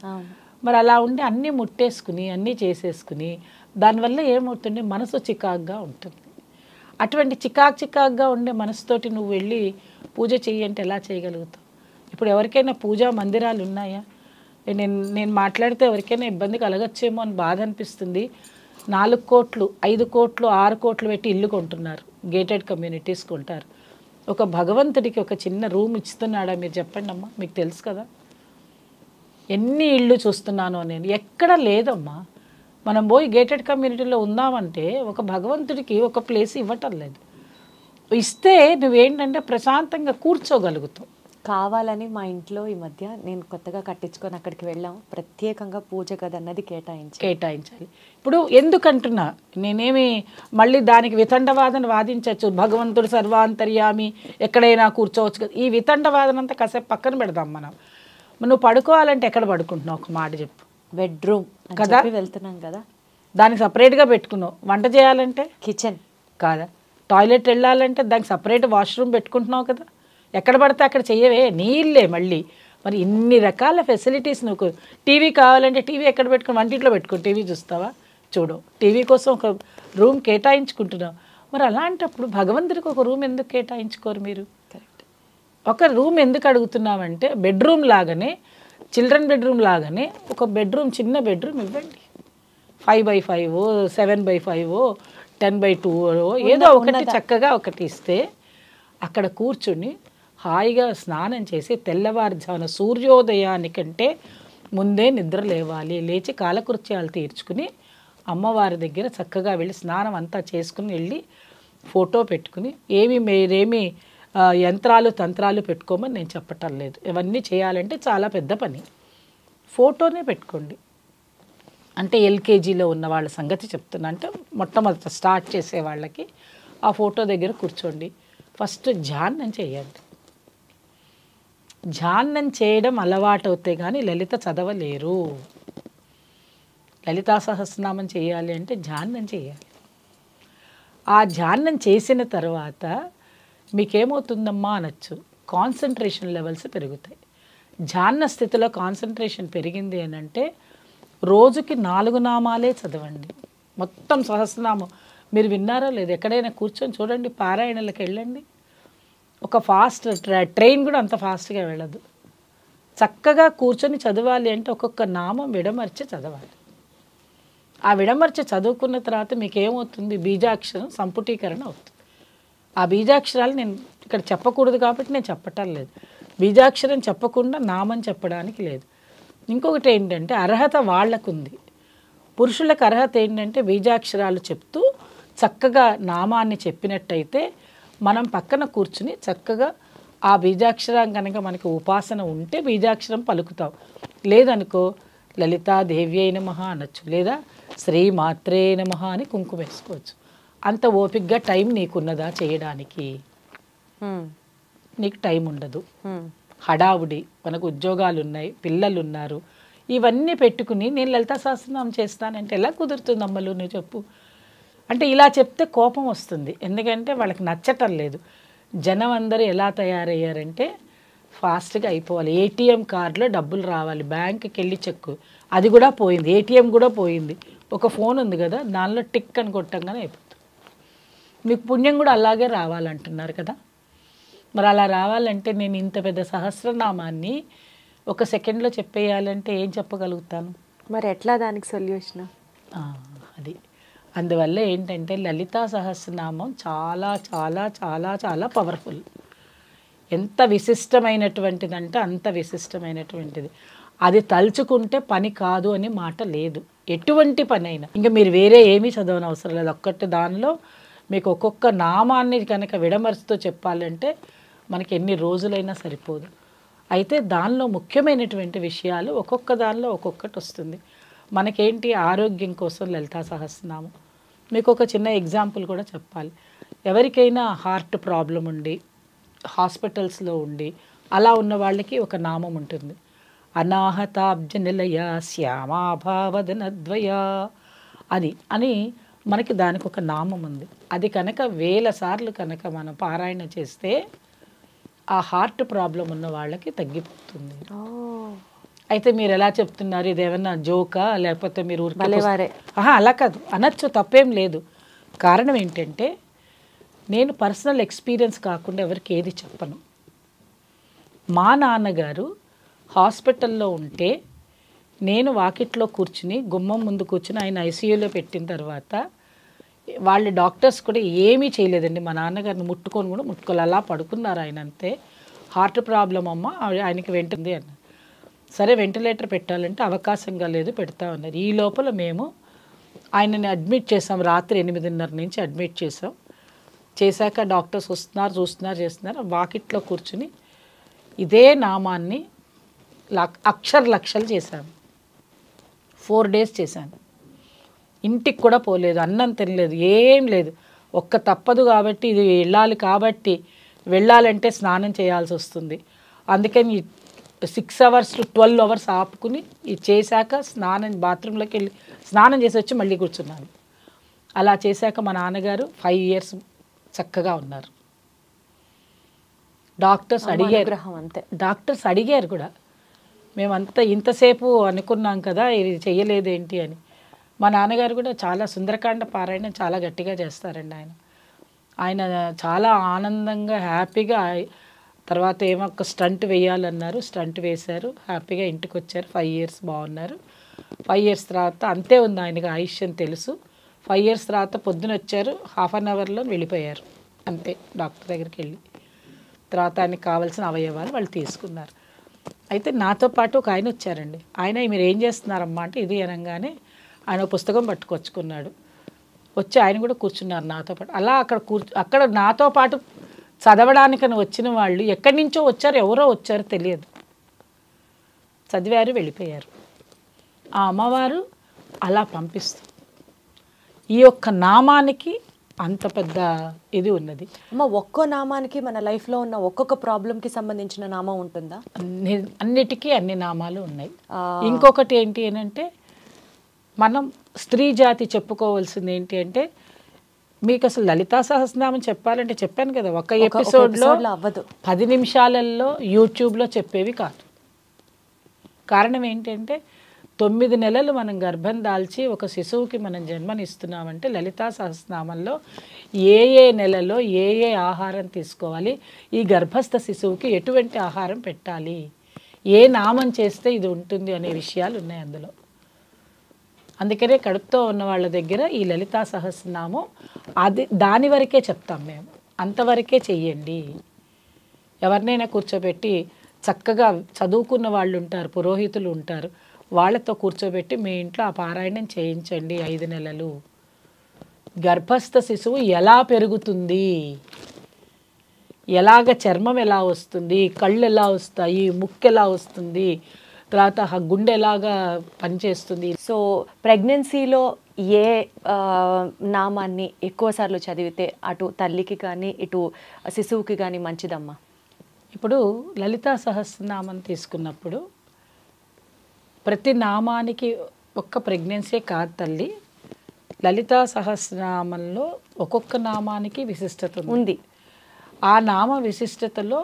మరి అలా ఉండి అన్నీ ముట్టేసుకుని అన్నీ చేసేసుకుని దానివల్ల ఏమవుతుంది? మనసు చికాగ్గా ఉంటుంది. అటువంటి చికాగ్గా ఉండే మనసుతోటి నువ్వు వెళ్ళి పూజ చెయ్యంటే ఎలా చేయగలుగుతావు? ఇప్పుడు ఎవరికైనా పూజా మందిరాలు ఉన్నాయా? నేను మాట్లాడితే ఎవరికైనా ఇబ్బంది కలగచ్చేమో అని బాధ అనిపిస్తుంది. 4 కోట్లు 5 కోట్లు 6 కోట్లు పెట్టి ఇల్లు కొంటున్నారు, గేటెడ్ కమ్యూనిటీస్ కొంటారు. ఒక భగవంతుడికి ఒక చిన్న రూమ్ ఇస్తున్నాడా? మీరు చెప్పండి అమ్మా, మీకు తెలుసు కదా. ఎన్ని ఇళ్ళు చూస్తున్నానో నేను, ఎక్కడ లేదమ్మా. మనం పోయి గేటెడ్ కమ్యూనిటీలో ఉందామంటే ఒక భగవంతుడికి ఒక ప్లేస్ ఇవ్వటం లేదు. ఇస్తే నువ్వేంటంటే ప్రశాంతంగా కూర్చోగలుగుతావు. కావాలని మా ఇంట్లో ఈ మధ్య నేను కొత్తగా కట్టించుకొని అక్కడికి వెళ్ళాం, ప్రత్యేకంగా పూజ గది అన్నది కేటాయించాలి. ఇప్పుడు ఎందుకంటున్నా, నేనేమి మళ్ళీ దానికి వితండవాదన వాదించవచ్చు, భగవంతుడు సర్వాంతర్యామి ఎక్కడైనా కూర్చోవచ్చు కదా, ఈ వితండవాదన అంతా కాసేపు పక్కన పెడదాం. నువ్వు పడుకోవాలంటే ఎక్కడ పడుకుంటున్నావు ఒక మాట చెప్పు. బెడ్రూమ్ కదా, వెళ్తున్నాం కదా, దానికి సపరేట్గా పెట్టుకున్నావు. వంట చేయాలంటే కిచెన్ కాదా, టాయిలెట్ వెళ్ళాలంటే దానికి సపరేట్ వాష్రూమ్ పెట్టుకుంటున్నావు కదా, ఎక్కడ పడితే అక్కడ చెయ్యవే, నీళ్ళే మళ్ళీ. మరి ఇన్ని రకాల ఫెసిలిటీస్, నువ్వు టీవీ కావాలంటే టీవీ ఎక్కడ పెట్టుకుని, వంటింట్లో పెట్టుకుని టీవీ చూస్తావా? చూడు, టీవీ కోసం ఒక రూమ్ కేటాయించుకుంటున్నావు. మరి అలాంటప్పుడు భగవంతుడికి ఒక రూమ్ ఎందుకు కేటాయించుకోరు మీరు? కరెక్ట్. ఒక రూమ్ ఎందుకు అడుగుతున్నామంటే, బెడ్రూమ్ లాగానే, చిల్డ్రన్ బెడ్రూమ్ లాగానే ఒక బెడ్రూమ్, చిన్న బెడ్రూమ్ ఇవ్వండి. 5x5, 7x5, 10x2 ఏదో ఒకటి చక్కగా ఒకటి ఇస్తే అక్కడ కూర్చుని హాయిగా స్నానం చేసి తెల్లవారుజామున సూర్యోదయానికంటే ముందే నిద్ర లేవాలి, లేచి కాలకృత్యాలు తీర్చుకుని అమ్మవారి దగ్గర చక్కగా వెళ్ళి స్నానం అంతా చేసుకుని వెళ్ళి ఫోటో పెట్టుకుని, మీరేమి యంత్రాలు తంత్రాలు పెట్టుకోమని నేను చెప్పటం లేదు. ఇవన్నీ చేయాలంటే చాలా పెద్ద పని. ఫోటోనే పెట్టుకోండి. అంటే ఎల్కేజీలో ఉన్న వాళ్ళ సంగతి చెప్తున్నా, అంటే మొట్టమొదట స్టార్ట్ చేసే వాళ్ళకి ఆ ఫోటో దగ్గర కూర్చోండి. ఫస్ట్ ధ్యానం చేయండి. ధ్యానం చేయడం అలవాటు అవుతే కానీ లలిత చదవలేరు. లలితా సహస్రనామం చేయాలి అంటే ధ్యానం చేయాలి. ఆ ధ్యానం చేసిన తర్వాత మీకేమవుతుందమ్మా అనొచ్చు, కాన్సన్ట్రేషన్ లెవెల్స్ పెరుగుతాయి. ధ్యాన స్థితిలో కాన్సన్ట్రేషన్ పెరిగింది అని అంటే రోజుకి 4 నామాలే చదవండి. మొత్తం సహస్రనామం మీరు విన్నారో లేదు, ఎక్కడైనా కూర్చొని చూడండి, పారాయణలకు వెళ్ళండి. ఒక ఫాస్ట్ ట్రైన్ కూడా అంత ఫాస్ట్గా వెళ్ళదు. చక్కగా కూర్చొని చదవాలి అంటే ఒక్కొక్క నామం విడమర్చి చదవాలి. ఆ విడమర్చి చదువుకున్న తర్వాత మీకు ఏమవుతుంది, బీజాక్షరం సంపుటీకరణ అవుతుంది. ఆ బీజాక్షరాలు నేను ఇక్కడ చెప్పకూడదు కాబట్టి నేను చెప్పటం లేదు. బీజాక్షరం చెప్పకుండా నామం చెప్పడానికి లేదు. ఇంకొకటి ఏంటంటే అర్హత వాళ్ళకుంది. పురుషులకు అర్హత ఏంటంటే బీజాక్షరాలు చెప్తూ చక్కగా నామాన్ని చెప్పినట్టయితే మనం పక్కన కూర్చుని చక్కగా ఆ బీజాక్షరం కనుక మనకి ఉపాసన ఉంటే బీజాక్షరం పలుకుతాం. లేదనుకో లలితాదేవ్యై నమః అనొచ్చు, లేదా శ్రీమాత్రే నమః అని కుంకుమ వేసుకోవచ్చు. అంత ఓపికగా టైం నీకున్నదా చేయడానికి? నీకు టైం ఉండదు. హడావుడి, మనకు ఉద్యోగాలు ఉన్నాయి, పిల్లలు ఉన్నారు, ఇవన్నీ పెట్టుకుని నేను లలితా సహస్రనామం చేస్తానంటే ఎలా కుదురుతుంది అమ్మలు నువ్వు చెప్పు. అంటే ఇలా చెప్తే కోపం వస్తుంది, ఎందుకంటే వాళ్ళకి నచ్చటం లేదు. జనం అందరూ ఎలా తయారయ్యారంటే ఫాస్ట్గా అయిపోవాలి. ఏటీఎం కార్డులో డబ్బులు రావాలి, బ్యాంకుకి వెళ్ళి చెక్కు, అది కూడా పోయింది, ఏటీఎం కూడా పోయింది. ఒక ఫోన్ ఉంది కదా, దానిలో టిక్ అని కొట్టంగానే అయిపోతుంది. మీకు పుణ్యం కూడా అలాగే రావాలంటున్నారు కదా. మరి అలా రావాలంటే నేను ఇంత పెద్ద సహస్రనామాన్ని 1 సెకండ్లో చెప్పేయాలంటే ఏం చెప్పగలుగుతాను? మరి ఎట్లా దానికి సొల్యూషన్? అది అందువల్ల ఏంటంటే లలితా సహస్రనామం చాలా చాలా చాలా చాలా పవర్ఫుల్. ఎంత విశిష్టమైనటువంటిదంటే అంత విశిష్టమైనటువంటిది. అది తలుచుకుంటే పని కాదు అనే మాట లేదు, ఎటువంటి పని అయినా. ఇంకా మీరు వేరే ఏమీ చదవని అవసరం లేదు. ఒక్కటి దానిలో మీకు ఒక్కొక్క నామాన్ని కనుక విడమరుస్తూ చెప్పాలంటే మనకి ఎన్ని రోజులైనా సరిపోదు. అయితే దానిలో ముఖ్యమైనటువంటి విషయాలు ఒక్కొక్క దానిలో ఒక్కొక్కటి వస్తుంది. మనకేంటి, ఆరోగ్యం కోసం లలితా సహస్రనామం. మీకు ఒక చిన్న ఎగ్జాంపుల్ కూడా చెప్పాలి. ఎవరికైనా హార్ట్ ప్రాబ్లం ఉండి హాస్పిటల్స్లో ఉండి అలా ఉన్న వాళ్ళకి ఒక నామం ఉంటుంది, అనాహతాబ్జ నిలయ శ్యామాభావదనద్వయ అని మనకి దానికి ఒక నామం ఉంది. అది కనుక 1000 సార్లు కనుక మనం పారాయణ చేస్తే ఆ హార్ట్ ప్రాబ్లం ఉన్న వాళ్ళకి తగ్గిపోతుంది. అయితే మీరు ఎలా చెప్తున్నారు, ఇదేమన్నా జోకా లేకపోతే మీరు అలా కాదు అనొచ్చు, తప్పేం లేదు. కారణం ఏంటంటే నేను పర్సనల్ ఎక్స్పీరియన్స్ కాకుండా ఎవరికి ఏది చెప్పను. మా నాన్నగారు హాస్పిటల్లో ఉంటే నేను వాకిట్లో కూర్చుని గుమ్మం ముందు కూర్చుని ఆయన ఐసీయూలో పెట్టిన తర్వాత వాళ్ళ డాక్టర్స్ కూడా ఏమీ చేయలేదండి. మా నాన్నగారిని ముట్టుకొని కూడా ముట్టుకోవాలి, అలా పడుకున్నారు ఆయన అంతే. హార్ట్ ప్రాబ్లం అమ్మ ఆయనకి వెంటుంది అన్నారు. సరే వెంటిలేటర్ పెట్టాలంటే అవకాశంగా లేదు, పెడతా ఉన్నారు. ఈ లోపల మేము ఆయనని అడ్మిట్ చేసాం, రాత్రి 8:30 నుంచి అడ్మిట్ చేసాం. చేశాక డాక్టర్స్ వస్తున్నారు, చూస్తున్నారు, చేస్తున్నారు. వాకిట్లో కూర్చుని ఇదే నామాన్ని లక్షలు చేశాను. 4 days చేశాను. ఇంటికి కూడా పోలేదు, అన్నం తినలేదు, ఏం లేదు. ఒక్క తప్పదు కాబట్టి, ఇది వెళ్ళాలి కాబట్టి, వెళ్ళాలంటే స్నానం చేయాల్సి వస్తుంది. అందుకని 6 hours to 12 hours ఆపుకుని ఇది చేశాక బాత్రూంలోకి వెళ్ళి స్నానం చేసి వచ్చి మళ్ళీ కూర్చున్నాను. అలా చేశాక మా నాన్నగారు 5 years చక్కగా ఉన్నారు. డాక్టర్స్ అడిగారు కూడా, మేమంతా ఇంతసేపు అనుకున్నాం కదా, ఇది చెయ్యలేదేంటి అని. మా నాన్నగారు కూడా చాలా సుందరకాండ పారాయణ చాలా గట్టిగా చేస్తారండి. ఆయన చాలా ఆనందంగా హ్యాపీగా, తర్వాత ఏమో ఒక స్టంట్ వేయాలన్నారు, స్టంట్ వేశారు, హ్యాపీగా ఇంటికి వచ్చారు. 5 years బాగున్నారు. 5 years తర్వాత అంతే ఉంది ఆయనకి ఆయుష్యం తెలుసు. 5 years తర్వాత పొద్దున వచ్చారు, 1/2 hourలో వెళ్ళిపోయారు అంతే. డాక్టర్ దగ్గరికి వెళ్ళి తర్వాత ఆయనకి కావాల్సిన అవయవాలు వాళ్ళు తీసుకున్నారు. అయితే నాతో పాటు ఒక ఆయన వచ్చారండి. ఆయన మీరు ఏం చేస్తున్నారమ్మా అంటే ఇది అనగానే ఆయన పుస్తకం పట్టుకొచ్చుకున్నాడు. వచ్చి ఆయన కూడా కూర్చున్నారు నాతో పాటు. అలా అక్కడ నాతో పాటు చదవడానికని వచ్చిన వాళ్ళు ఎక్కడి నుంచో వచ్చారు, ఎవరో వచ్చారో తెలియదు, చదివారు, వెళ్ళిపోయారు. ఆ అమ్మవారు అలా పంపిస్తుంది. ఈ యొక్క నామానికి అంత పెద్ద ఇది ఉన్నది. అమ్మ, ఒక్కో నామానికి మన లైఫ్లో ఉన్న ఒక్కొక్క ప్రాబ్లంకి సంబంధించిన నామం ఉంటుందా? అన్నిటికీ అన్ని నామాలు ఉన్నాయి. ఇంకొకటి ఏంటి అంటే, మనం స్త్రీ జాతి చెప్పుకోవాల్సింది ఏంటి అంటే, మీకు అసలు లలితా సహస్రనామం చెప్పాలంటే చెప్పాను కదా, ఒక ఎపిసోడ్లో 10 నిమిషాలలో యూట్యూబ్లో చెప్పేవి కాదు. కారణం ఏంటంటే 9 నెలలు మనం గర్భం దాల్చి ఒక శిశువుకి మనం జన్మనిస్తున్నామంటే లలితా సహస్రనామంలో ఏ నెలలో ఏ ఆహారం తీసుకోవాలి, ఈ గర్భస్థ శిశువుకి ఎటువంటి ఆహారం పెట్టాలి, ఏ నామం చేస్తే ఇది ఉంటుంది అనే విషయాలు ఉన్నాయి అందులో. అందుకనే కడుపుతో ఉన్న వాళ్ళ దగ్గర ఈ లలితా సహస్రనామం దాని వరకే చెప్తాం మేము, అంతవరకే చెయ్యండి. ఎవరినైనా కూర్చోబెట్టి చక్కగా చదువుకున్న వాళ్ళు ఉంటారు, పురోహితులు ఉంటారు, వాళ్ళతో కూర్చోబెట్టి మీ ఇంట్లో ఆ పారాయణం చేయించండి 5 నెలలు. గర్భస్థ శిశువు ఎలా పెరుగుతుంది, ఎలాగ చర్మం ఎలా వస్తుంది, కళ్ళు ఎలా వస్తాయి, ముక్కు ఎలా వస్తుంది, తర్వాత గుండె ఎలాగా పనిచేస్తుంది. సో ప్రెగ్నెన్సీలో ఏ నామాన్ని ఎక్కువసార్లు చదివితే అటు తల్లికి కానీ ఇటు శిశువుకి కానీ మంచిదమ్మా? ఇప్పుడు లలితా సహస్రనామం తీసుకున్నప్పుడు ప్రతి నామానికి ఒక్క ప్రెగ్నెన్సీ కాదు తల్లి, లలితా సహస్రనామంలో ఒక్కొక్క నామానికి విశిష్టత ఉంది. ఆ నామ విశిష్టతలో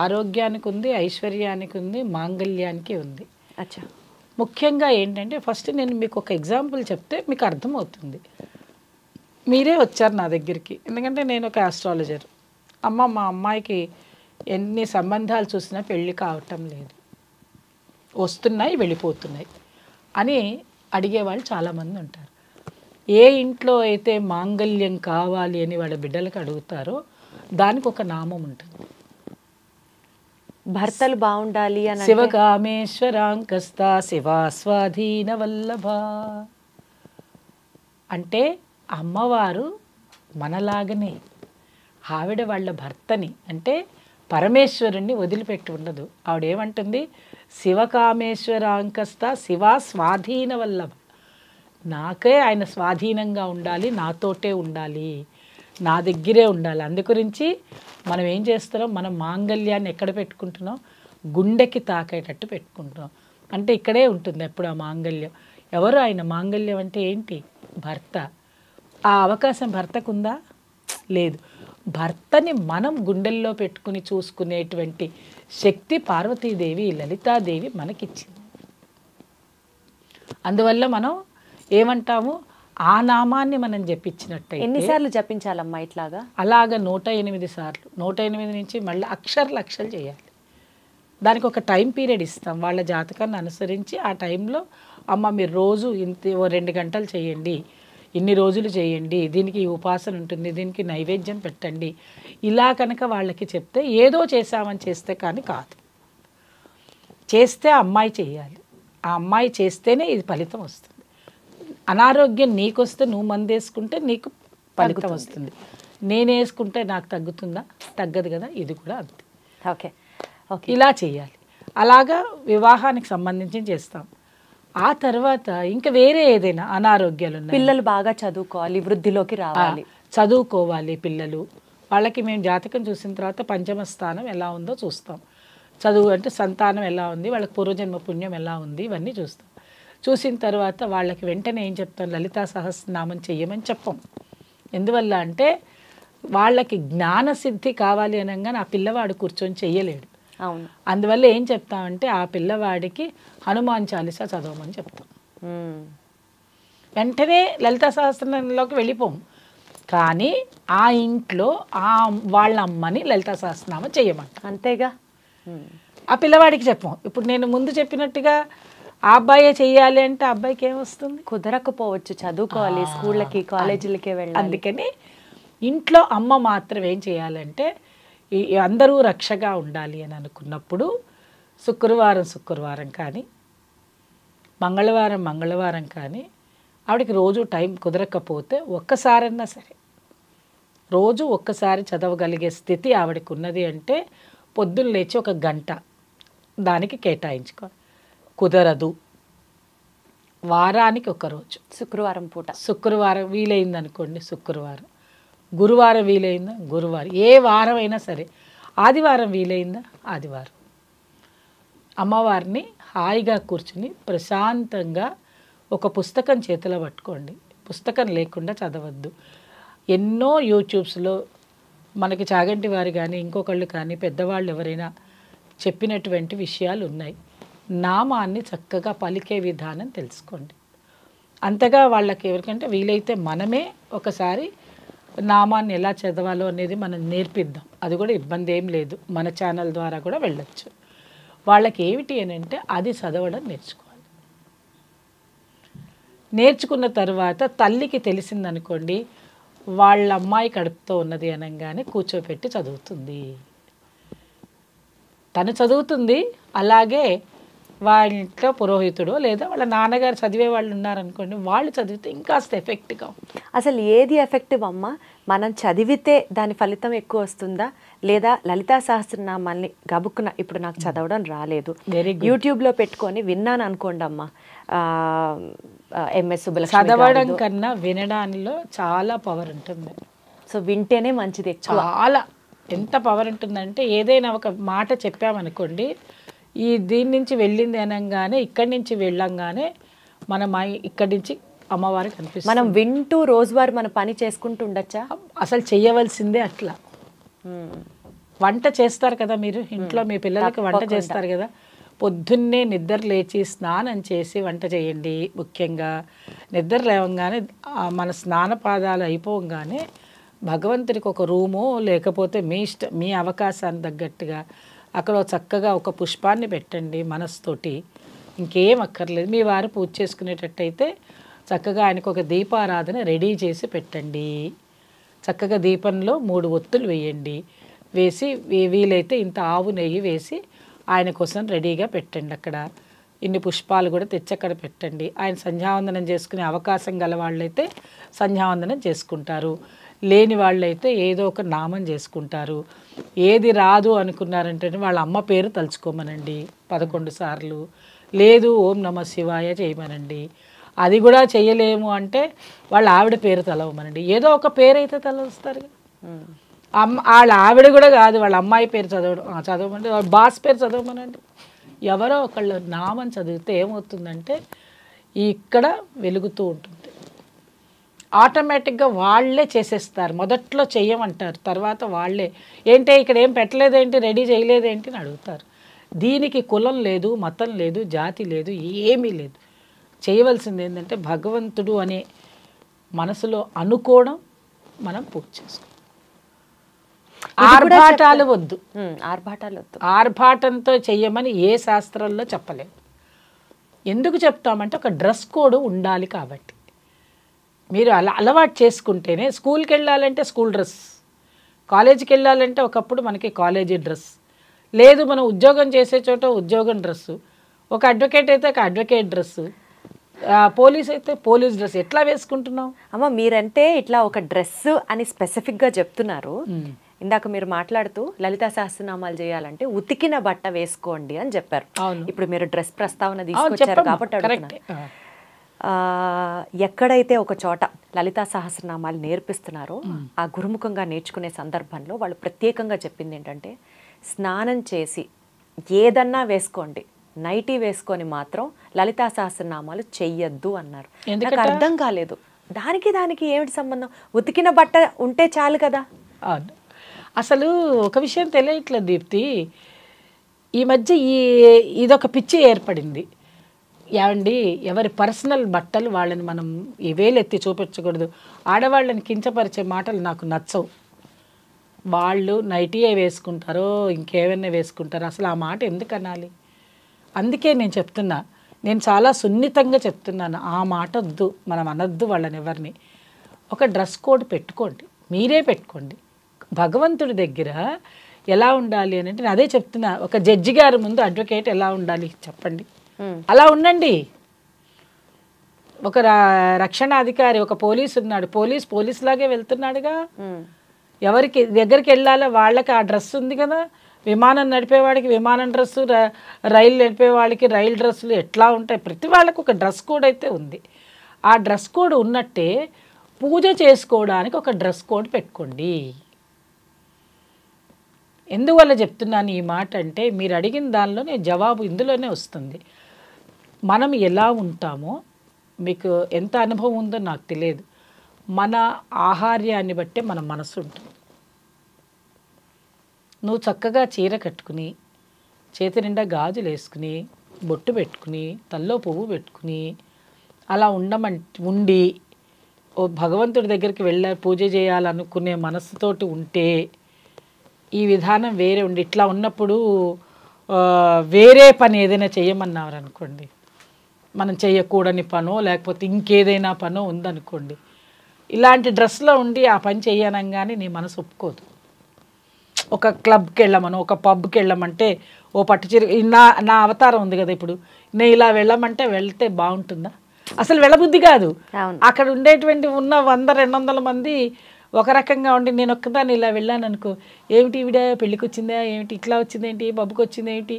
ఆరోగ్యానికి ఉంది, ఐశ్వర్యానికి ఉంది, మాంగళ్యానికి ఉంది. అచ్చా. ముఖ్యంగా ఏంటంటే ఫస్ట్ నేను మీకు ఒక ఎగ్జాంపుల్ చెప్తే మీకు అర్థమవుతుంది. మీరే వచ్చారు నా దగ్గరికి, ఎందుకంటే నేను ఒక ఆస్ట్రాలజర్. మా అమ్మాయికి ఎన్ని సంబంధాలు చూసినా పెళ్ళి కావటం లేదు, వస్తున్నాయి వెళ్ళిపోతున్నాయి అని అడిగేవాళ్ళు చాలామంది ఉంటారు. ఏ ఇంట్లో అయితే మాంగళ్యం కావాలి అని వాళ్ళ బిడ్డలకు అడుగుతారో దానికి ఒక నామం ఉంటుంది. భర్తలు బాగుండాలి అని శివకామేశ్వరాంకస్త శివాస్వాధీన వల్లభ అంటే అమ్మవారు మనలాగనే ఆవిడ వాళ్ళ భర్తని అంటే పరమేశ్వరుణ్ణి వదిలిపెట్టి ఉండదు. ఆవిడేమంటుంది, శివకామేశ్వరాంకస్త శివా స్వాధీన వల్లభ, నాకే ఆయన స్వాధీనంగా ఉండాలి, నాతోటే ఉండాలి, నా దగ్గరే ఉండాలి. అందుగురించి మనం ఏం చేస్తున్నాం, మనం మాంగళ్యాన్ని ఎక్కడ పెట్టుకుంటున్నాం, గుండెకి తాకేటట్టు పెట్టుకుంటున్నాం. అంటే ఇక్కడే ఉంటుంది ఎప్పుడు ఆ మాంగళ్యం. ఎవరు ఆయన? మాంగళ్యం అంటే ఏంటి? భర్త. ఆ అవకాశం భర్తకుందా? లేదు. భర్తని మనం గుండెల్లో పెట్టుకుని చూసుకునేటువంటి శక్తి పార్వతీదేవి, లలితాదేవి మనకిచ్చింది. అందువల్ల మనం ఏమంటాము, ఆ నామాన్ని మనం జపించినట్టయితే ఎన్నిసార్లు జపించాలమ్మా ఇట్లాగా? అలాగా 108 సార్లు, 108 నుంచి మళ్ళీ లక్షలు చేయాలి. దానికి ఒక టైం పీరియడ్ ఇస్తాం వాళ్ళ జాతకాన్ని అనుసరించి. ఆ టైంలో అమ్మ మీరు రోజు ఇంత 2 గంటలు చేయండి, ఇన్ని రోజులు చేయండి, దీనికి ఈ ఉపాసన ఉంటుంది, దీనికి నైవేద్యం పెట్టండి, ఇలా కనుక వాళ్ళకి చెప్తే ఏదో చేసామని చేస్తే కానీ కాదు. చేస్తే అమ్మాయి చేయాలి, ఆ అమ్మాయి చేస్తేనే ఇది ఫలితం వస్తుంది. అనారోగ్యం నీకు వస్తే నువ్వు మందేసుకుంటే నీకు ఫలితం వస్తుంది. నేను వేసుకుంటే నాకు తగ్గుతుందా? తగ్గదు కదా. ఇది కూడా అంతే. Okay okay. ఇలా చేయాలి. అలాగా వివాహానికి సంబంధించి చేస్తాం. ఆ తర్వాత ఇంకా వేరే ఏదైనా అనారోగ్యాలు ఉన్నాయి, పిల్లలు బాగా చదువుకోవాలి, వృద్ధిలోకి రావాలి, చదువుకోవాలి పిల్లలు, వాళ్ళకి మేము జాతకం చూసిన తర్వాత పంచమ స్థానం ఎలా ఉందో చూస్తాం. చదువు అంటే సంతానం ఎలా ఉంది, వాళ్ళకి పూర్వజన్మ పుణ్యం ఎలా ఉంది, ఇవన్నీ చూస్తాం. చూసిన తర్వాత వాళ్ళకి వెంటనే ఏం చెప్తాం, లలితా సహస్రనామం చెయ్యమని చెప్పం. ఎందువల్ల అంటే వాళ్ళకి జ్ఞానసిద్ధి కావాలి అనగానే ఆ పిల్లవాడు కూర్చొని చెయ్యలేడు. అవును. అందువల్ల ఏం చెప్తామంటే ఆ పిల్లవాడికి హనుమాన్ చాలీసా చదవమని చెప్తాం. వెంటనే లలితా సహస్రనామంలోకి వెళ్ళిపోం. కానీ ఆ ఇంట్లో వాళ్ళ అమ్మని లలితా సహస్రనామం చెయ్యమంట. అంతేగా. ఆ పిల్లవాడికి చెప్పం. ఇప్పుడు నేను ముందు చెప్పినట్టుగా ఆ అబ్బాయే చెయ్యాలి అంటే ఆ అబ్బాయికి ఏమొస్తుంది? కుదరకపోవచ్చు, చదువుకోవాలి, స్కూళ్ళకి కాలేజీలకే వెళ్ళాలి. అందుకని ఇంట్లో అమ్మ మాత్రం ఏం చేయాలంటే అందరూ రక్షగా ఉండాలి అని అనుకున్నప్పుడు శుక్రవారం కానీ మంగళవారం కానీ ఆవిడకి రోజు టైం కుదరకపోతే ఒక్కసారన్నా సరే రోజు ఒక్కసారి చదవగలిగే స్థితి ఆవిడకి ఉన్నది అంటే పొద్దున్న లేచి 1 గంట దానికి కేటాయించుకోవాలి. కుదరదు వారానికి 1 రోజు, శుక్రవారం పూట, శుక్రవారం వీలైందనుకోండి శుక్రవారం, గురువారం వీలైందా గురువారం, ఏ వారం అయినా సరే, ఆదివారం వీలైందా ఆదివారం, అమ్మవారిని హాయిగా కూర్చుని ప్రశాంతంగా ఒక పుస్తకం చేతిలో పట్టుకోండి. పుస్తకం లేకుండా చదవద్దు. ఎన్నో యూట్యూబ్స్లో మనకి చాగంటి వారు కానీ ఇంకొకళ్ళు కానీ పెద్దవాళ్ళు ఎవరైనా చెప్పినటువంటి విషయాలు ఉన్నాయి. నామాన్ని చక్కగా పలికే విధానం తెలుసుకోండి. అంతగా వాళ్ళకి ఎవరికంటే వీలైతే మనమే ఒకసారి నామాన్ని ఎలా చదవాలో అనేది మనం నేర్పిద్దాం. అది కూడా ఇబ్బంది ఏం లేదు, మన ఛానల్ ద్వారా కూడా వెళ్ళొచ్చు. వాళ్ళకి ఏమిటి అని అంటే అది చదవడం నేర్చుకోవాలి. నేర్చుకున్న తర్వాత తల్లికి తెలిసిందనుకోండి, వాళ్ళ అమ్మాయి కడుపుతో ఉన్నది అనగానే కూర్చోపెట్టి చదువుతుంది. తను చదువుతుంది, అలాగే వాళ్ళ ఇంట్లో పురోహితుడు లేదా వాళ్ళ నాన్నగారు చదివే వాళ్ళు ఉన్నారనుకోండి, వాళ్ళు చదివితే ఇంకాస్త ఎఫెక్ట్గా. అసలు ఏది ఎఫెక్టివ్ అమ్మ? మనం చదివితే దాని ఫలితం ఎక్కువ వస్తుందా, లేదా లలితా సహస్రనామాల్ని గబుక్కున ఇప్పుడు నాకు చదవడం రాలేదు యూట్యూబ్లో పెట్టుకొని విన్నాను అనుకోండి అమ్మ, ఎంఎస్ సుబ్బలక్ష్మి చదవడం కన్నా వినడానిలో చాలా పవర్ ఉంటుంది. సో వింటేనే మంచిది. చాలా ఎంత పవర్ ఉంటుందంటే ఏదైనా ఒక మాట చెప్పామనుకోండి, దీని నుంచి వెళ్ళింది అనగానే ఇక్కడి నుంచి వెళ్ళంగానే మనం ఇక్కడి నుంచి అమ్మవారికి కనిపిస్తుంది. మనం వింటూ రోజువారీ మన పని చేసుకుంటూ ఉండొచ్చా? అసలు చెయ్యవలసిందే అట్లా. వంట చేస్తారు కదా మీరు ఇంట్లో, మీ పిల్లలకి వంట చేస్తారు కదా, పొద్దున్నే నిద్ర లేచి స్నానం చేసి వంట చేయండి. ముఖ్యంగా నిద్ర లేవగానే మన స్నానపాదాలు అయిపోగానే భగవంతుడికి ఒక రూమో లేకపోతే మీ అవకాశాన్ని తగ్గట్టుగా అక్కడ చక్కగా ఒక పుష్పాన్ని పెట్టండి మనసుతోటి, ఇంకేం అక్కర్లేదు. మీ వారు పూజ చేసుకునేటట్టయితే చక్కగా ఆయనకు ఒక దీపారాధన రెడీ చేసి పెట్టండి. చక్కగా దీపంలో 3 ఒత్తులు వేయండి. వేసి వీలైతే ఇంత ఆవు నెయ్యి వేసి ఆయన కోసం రెడీగా పెట్టండి. అక్కడ ఇన్ని పుష్పాలు కూడా తెచ్చి అక్కడ పెట్టండి. ఆయన సంధ్యావందనం చేసుకునే అవకాశం గల వాళ్ళైతే సంధ్యావందనం చేసుకుంటారు, లేని వాళ్ళైతే ఏదో ఒక నామం చేసుకుంటారు. ఏది రాదు అనుకున్నారంటే వాళ్ళ అమ్మ పేరు తలుచుకోమనండి 11 సార్లు, లేదు ఓం నమ శివాయ చేయమనండి. అది కూడా చేయలేము అంటే వాళ్ళ ఆవిడ పేరు తలవమనండి. ఏదో ఒక పేరు అయితే తలవస్తారు. వాళ్ళ ఆవిడ కూడా కాదు, వాళ్ళ అమ్మాయి పేరు చదవమంటే వాళ్ళ బాస్ పేరు చదవమనండి. ఎవరో ఒకళ్ళు నామం చదివితే ఏమవుతుందంటే ఇక్కడ వెలుగుతూ ఉంటుంది. ఆటోమేటిక్గా వాళ్ళే చేసేస్తారు. మొదట్లో చెయ్యమంటారు, తర్వాత వాళ్ళే ఏంటి ఇక్కడ ఏం పెట్టలేదేంటి, రెడీ చేయలేదేంటి అని అడుగుతారు. దీనికి కులం లేదు, మతం లేదు, జాతి లేదు, ఏమీ లేదు. చేయవలసింది ఏంటంటే భగవంతుడు అనే మనసులో అనుకోవడం, మనం పూజ చేసుకోవడం. ఆర్భాటాలు వద్దు. ఆర్భాటంతో చెయ్యమని ఏ శాస్త్రంలో చెప్పలేదు. ఎందుకు చెప్తామంటే ఒక డ్రెస్ కోడ్ ఉండాలి కాబట్టి. మీరు అలవాటు చేసుకుంటేనే, స్కూల్కి వెళ్ళాలంటే స్కూల్ డ్రెస్, కాలేజీకి వెళ్ళాలంటే ఒకప్పుడు మనకి కాలేజీ డ్రెస్, లేదు మనం ఉద్యోగం చేసే చోట ఉద్యోగం డ్రెస్సు, ఒక అడ్వకేట్ అయితే ఒక అడ్వకేట్ డ్రెస్సు, పోలీస్ అయితే పోలీస్ డ్రెస్ ఎట్లా వేసుకుంటున్నాం? అమ్మ మీరంటే ఇట్లా ఒక డ్రెస్ అని స్పెసిఫిక్గా చెప్తున్నారు. ఇందాక మీరు మాట్లాడుతూ లలితా సహస్రనామాలు చేయాలంటే ఉతికిన బట్ట వేసుకోండి అని చెప్పారు. ఇప్పుడు మీరు డ్రెస్ ప్రస్తావన తీసుకొచ్చారు కాబట్టి అడుగుతున్నారు. ఎక్కడైతే ఒక చోట లలితా సహస్రనామాలు నేర్పిస్తున్నారో ఆ గురుముఖంగా నేర్చుకునే సందర్భంలో వాళ్ళు ప్రత్యేకంగా చెప్పింది ఏంటంటే స్నానం చేసి ఏదన్నా వేసుకోండి, నైటీ వేసుకొని మాత్రం లలితా సహస్రనామాలు చెయ్యొద్దు అన్నారు. నాకు అర్థం కాలేదు, దానికి ఏమిటి సంబంధం? ఉతికిన బట్ట ఉంటే చాలు కదా. అసలు ఒక విషయం తెలియట్లేదు దీప్తి, ఈ మధ్య ఇదొక పిచ్చి ఏర్పడింది. ఏమండి, ఎవరి పర్సనల్ బట్టలు వాళ్ళని మనం వేలెత్తి చూపించకూడదు. ఆడవాళ్ళని కించపరిచే మాటలు నాకు నచ్చవు. వాళ్ళు నైటీయే వేసుకుంటారో ఇంకేమైనా వేసుకుంటారో, అసలు ఆ మాట ఎందుకు అనాలి? అందుకే నేను చెప్తున్నా, నేను చాలా సున్నితంగా చెప్తున్నాను, ఆ మాట వద్దు, మనం అనొద్దు వాళ్ళని ఎవరిని. ఒక డ్రెస్ కోడ్ పెట్టుకోండి, మీరే పెట్టుకోండి. భగవంతుడి దగ్గర ఎలా ఉండాలి అని అంటే నేను అదే చెప్తున్నా. ఒక జడ్జి గారి ముందు అడ్వకేట్ ఎలా ఉండాలి చెప్పండి, అలా ఉండండి. ఒక రక్షణాధికారి, ఒక పోలీసు ఉన్నాడు, పోలీస్ లాగే వెళ్తున్నాడుగా. ఎవరికి దగ్గరికి వెళ్ళాలో వాళ్ళకి ఆ డ్రెస్ ఉంది కదా. విమానం నడిపేవాడికి విమానం డ్రెస్సు, రైలు నడిపేవాడికి రైలు డ్రెస్సులు ఎట్లా ఉంటాయి, ప్రతి వాళ్ళకి ఒక డ్రెస్ కోడ్ అయితే ఉంది. ఆ డ్రెస్ కోడ్ ఉన్నట్టే పూజ చేసుకోవడానికి ఒక డ్రెస్ కోడ్ పెట్టుకోండి. ఎందువల్ల చెప్తున్నాను ఈ మాట అంటే, మీరు అడిగిన దానిలోనే జవాబు ఇందులోనే వస్తుంది. మనం ఎలా ఉంటామో, మీకు ఎంత అనుభవం ఉందో నాకు తెలియదు, మన ఆహార్యాన్ని బట్టే మన మనసు ఉంటుంది. నువ్వు చక్కగా చీర కట్టుకుని, చేతి నిండా గాజులు వేసుకుని, బొట్టు పెట్టుకుని, తల్లో పువ్వు పెట్టుకుని అలా ఉండి ఓ భగవంతుడి దగ్గరికి పూజ చేయాలనుకునే మనసుతోటి ఉంటే ఈ విధానం వేరే ఉండి, ఇట్లా ఉన్నప్పుడు వేరే పని ఏదైనా చేయమన్నారు అనుకోండి, మనం చేయకూడని పనో లేకపోతే ఇంకేదైనా పనో ఉందనుకోండి, ఇలాంటి డ్రెస్లో ఉండి ఆ పని చేయనంగానే నీ మనసు ఒప్పుకోదు. ఒక క్లబ్కి వెళ్ళమను, ఒక పబ్కి వెళ్ళమంటే ఓ పట్టు చీర, నా అవతారం ఉంది కదా ఇప్పుడు, నేను ఇలా వెళ్ళమంటే వెళ్తే బాగుంటుందా? అసలు వెళ్ళబుద్ధి కాదు. అక్కడ ఉండేటువంటి ఉన్న 100-200 మంది ఒక రకంగా ఉండి నేను ఒక్కదాన్ని ఇలా వెళ్ళాను అనుకో, ఏమిటి ఈవిడ పెళ్ళికి వచ్చిందా ఏమిటి, ఇట్లా వచ్చిందేంటి, పబ్కి వచ్చింది ఏమిటి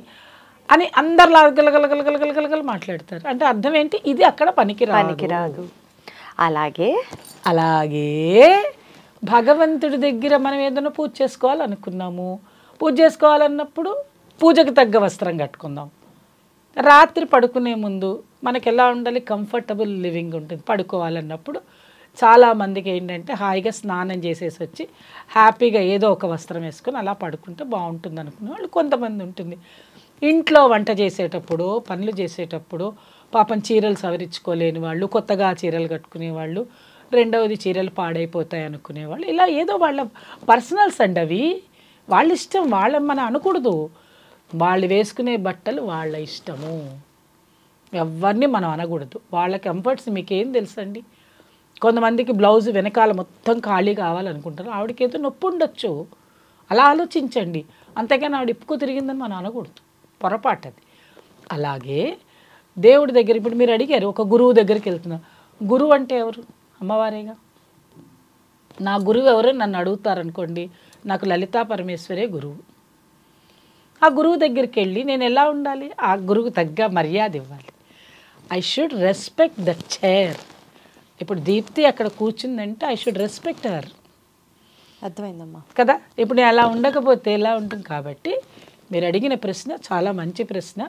అని అందరిలా గలగలగలగలగలగల మాట్లాడతారు. అంటే అర్థం ఏంటి, ఇది అక్కడ పనికిరాదు. అలాగే భగవంతుడి దగ్గర మనం ఏదైనా పూజ చేసుకోవాలనుకున్నాము, పూజ చేసుకోవాలన్నప్పుడు పూజకు తగ్గ వస్త్రం కట్టుకుందాం. రాత్రి పడుకునే ముందు మనకి ఎలా ఉండాలి, కంఫర్టబుల్ లివింగ్ ఉంటుంది. పడుకోవాలన్నప్పుడు చాలామందికి ఏంటంటే హాయిగా స్నానం చేసేసి వచ్చి హ్యాపీగా ఏదో ఒక వస్త్రం వేసుకొని అలా పడుకుంటే బాగుంటుంది అనుకునే వాళ్ళు కొంతమంది ఉంటుంది. ఇంట్లో వంట చేసేటప్పుడు, పనులు చేసేటప్పుడు పాపం చీరలు సవరించుకోలేని వాళ్ళు, కొత్తగా చీరలు కట్టుకునేవాళ్ళు, రెండవది చీరలు పాడైపోతాయి అనుకునేవాళ్ళు, ఇలా ఏదో వాళ్ళ పర్సనల్స్ అండి అవి, వాళ్ళ ఇష్టం, వాళ్ళని మనం అనకూడదు. వాళ్ళు వేసుకునే బట్టలు వాళ్ళ ఇష్టము, ఎవరిని మనం అనకూడదు. వాళ్ళ కంఫర్ట్స్ మీకేం తెలుసండి? కొంతమందికి బ్లౌజ్ వెనకాల మొత్తం ఖాళీ కావాలనుకుంటారు, ఆవిడకి ఏదో నొప్పి ఉండొచ్చు, అలా ఆలోచించండి. అంతేగాని ఆవిడ ఇప్పుకు తిరిగిందని మనం అనకూడదు, పొరపాటు అది. అలాగే దేవుడి దగ్గర ఇప్పుడు మీరు అడిగారు, ఒక గురువు దగ్గరికి వెళ్తున్నారు. గురువు అంటే ఎవరు? అమ్మవారేగా. నా గురువు ఎవరు నన్ను అడుగుతారనుకోండి, నాకు లలితా పరమేశ్వరే గురువు. ఆ గురువు దగ్గరికి వెళ్ళి నేను ఎలా ఉండాలి, ఆ గురువుకు తగ్గ మర్యాద ఇవ్వాలి. I should respect the chair. ఇప్పుడు దీప్తి అక్కడ కూర్చుందంటే ఐ షుడ్ రెస్పెక్ట్ హర్. అర్థమైందమ్మా కదా? ఇప్పుడు నేను అలా ఉండకపోతే ఎలా ఉంటుంది? కాబట్టి మీరు అడిగిన ప్రశ్న చాలా మంచి ప్రశ్న.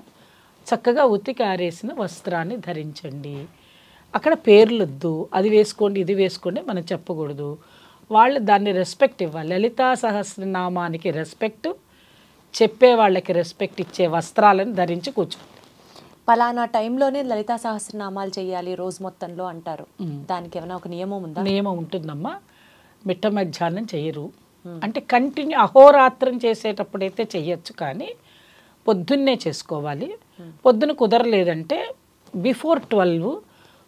చక్కగా ఉతికి ఆరేసిన వస్త్రాన్ని ధరించండి. అక్కడ పేర్లొద్దు, అది వేసుకోండి ఇది వేసుకోండి మనం చెప్పకూడదు. వాళ్ళు దాన్ని రెస్పెక్ట్ ఇవ్వాలి. లలితా సహస్రనామానికి రెస్పెక్ట్, చెప్పే వాళ్ళకి రెస్పెక్ట్ ఇచ్చే వస్త్రాలను ధరించి కూర్చోండి. పలానా టైంలోనే లలితా సహస్రనామాలు చేయాలి రోజు మొత్తంలో అంటారు, దానికి ఏమైనా ఒక నియమం ఉందా? నియమం ఉంటుందమ్మా. మిట్ట మధ్యాహ్నం చేయరు, అంటే కంటిన్యూ అహోరాత్రం చేసేటప్పుడైతే చెయ్యొచ్చు, కానీ పొద్దున్నే చేసుకోవాలి. పొద్దున కుదరలేదంటే బిఫోర్ 12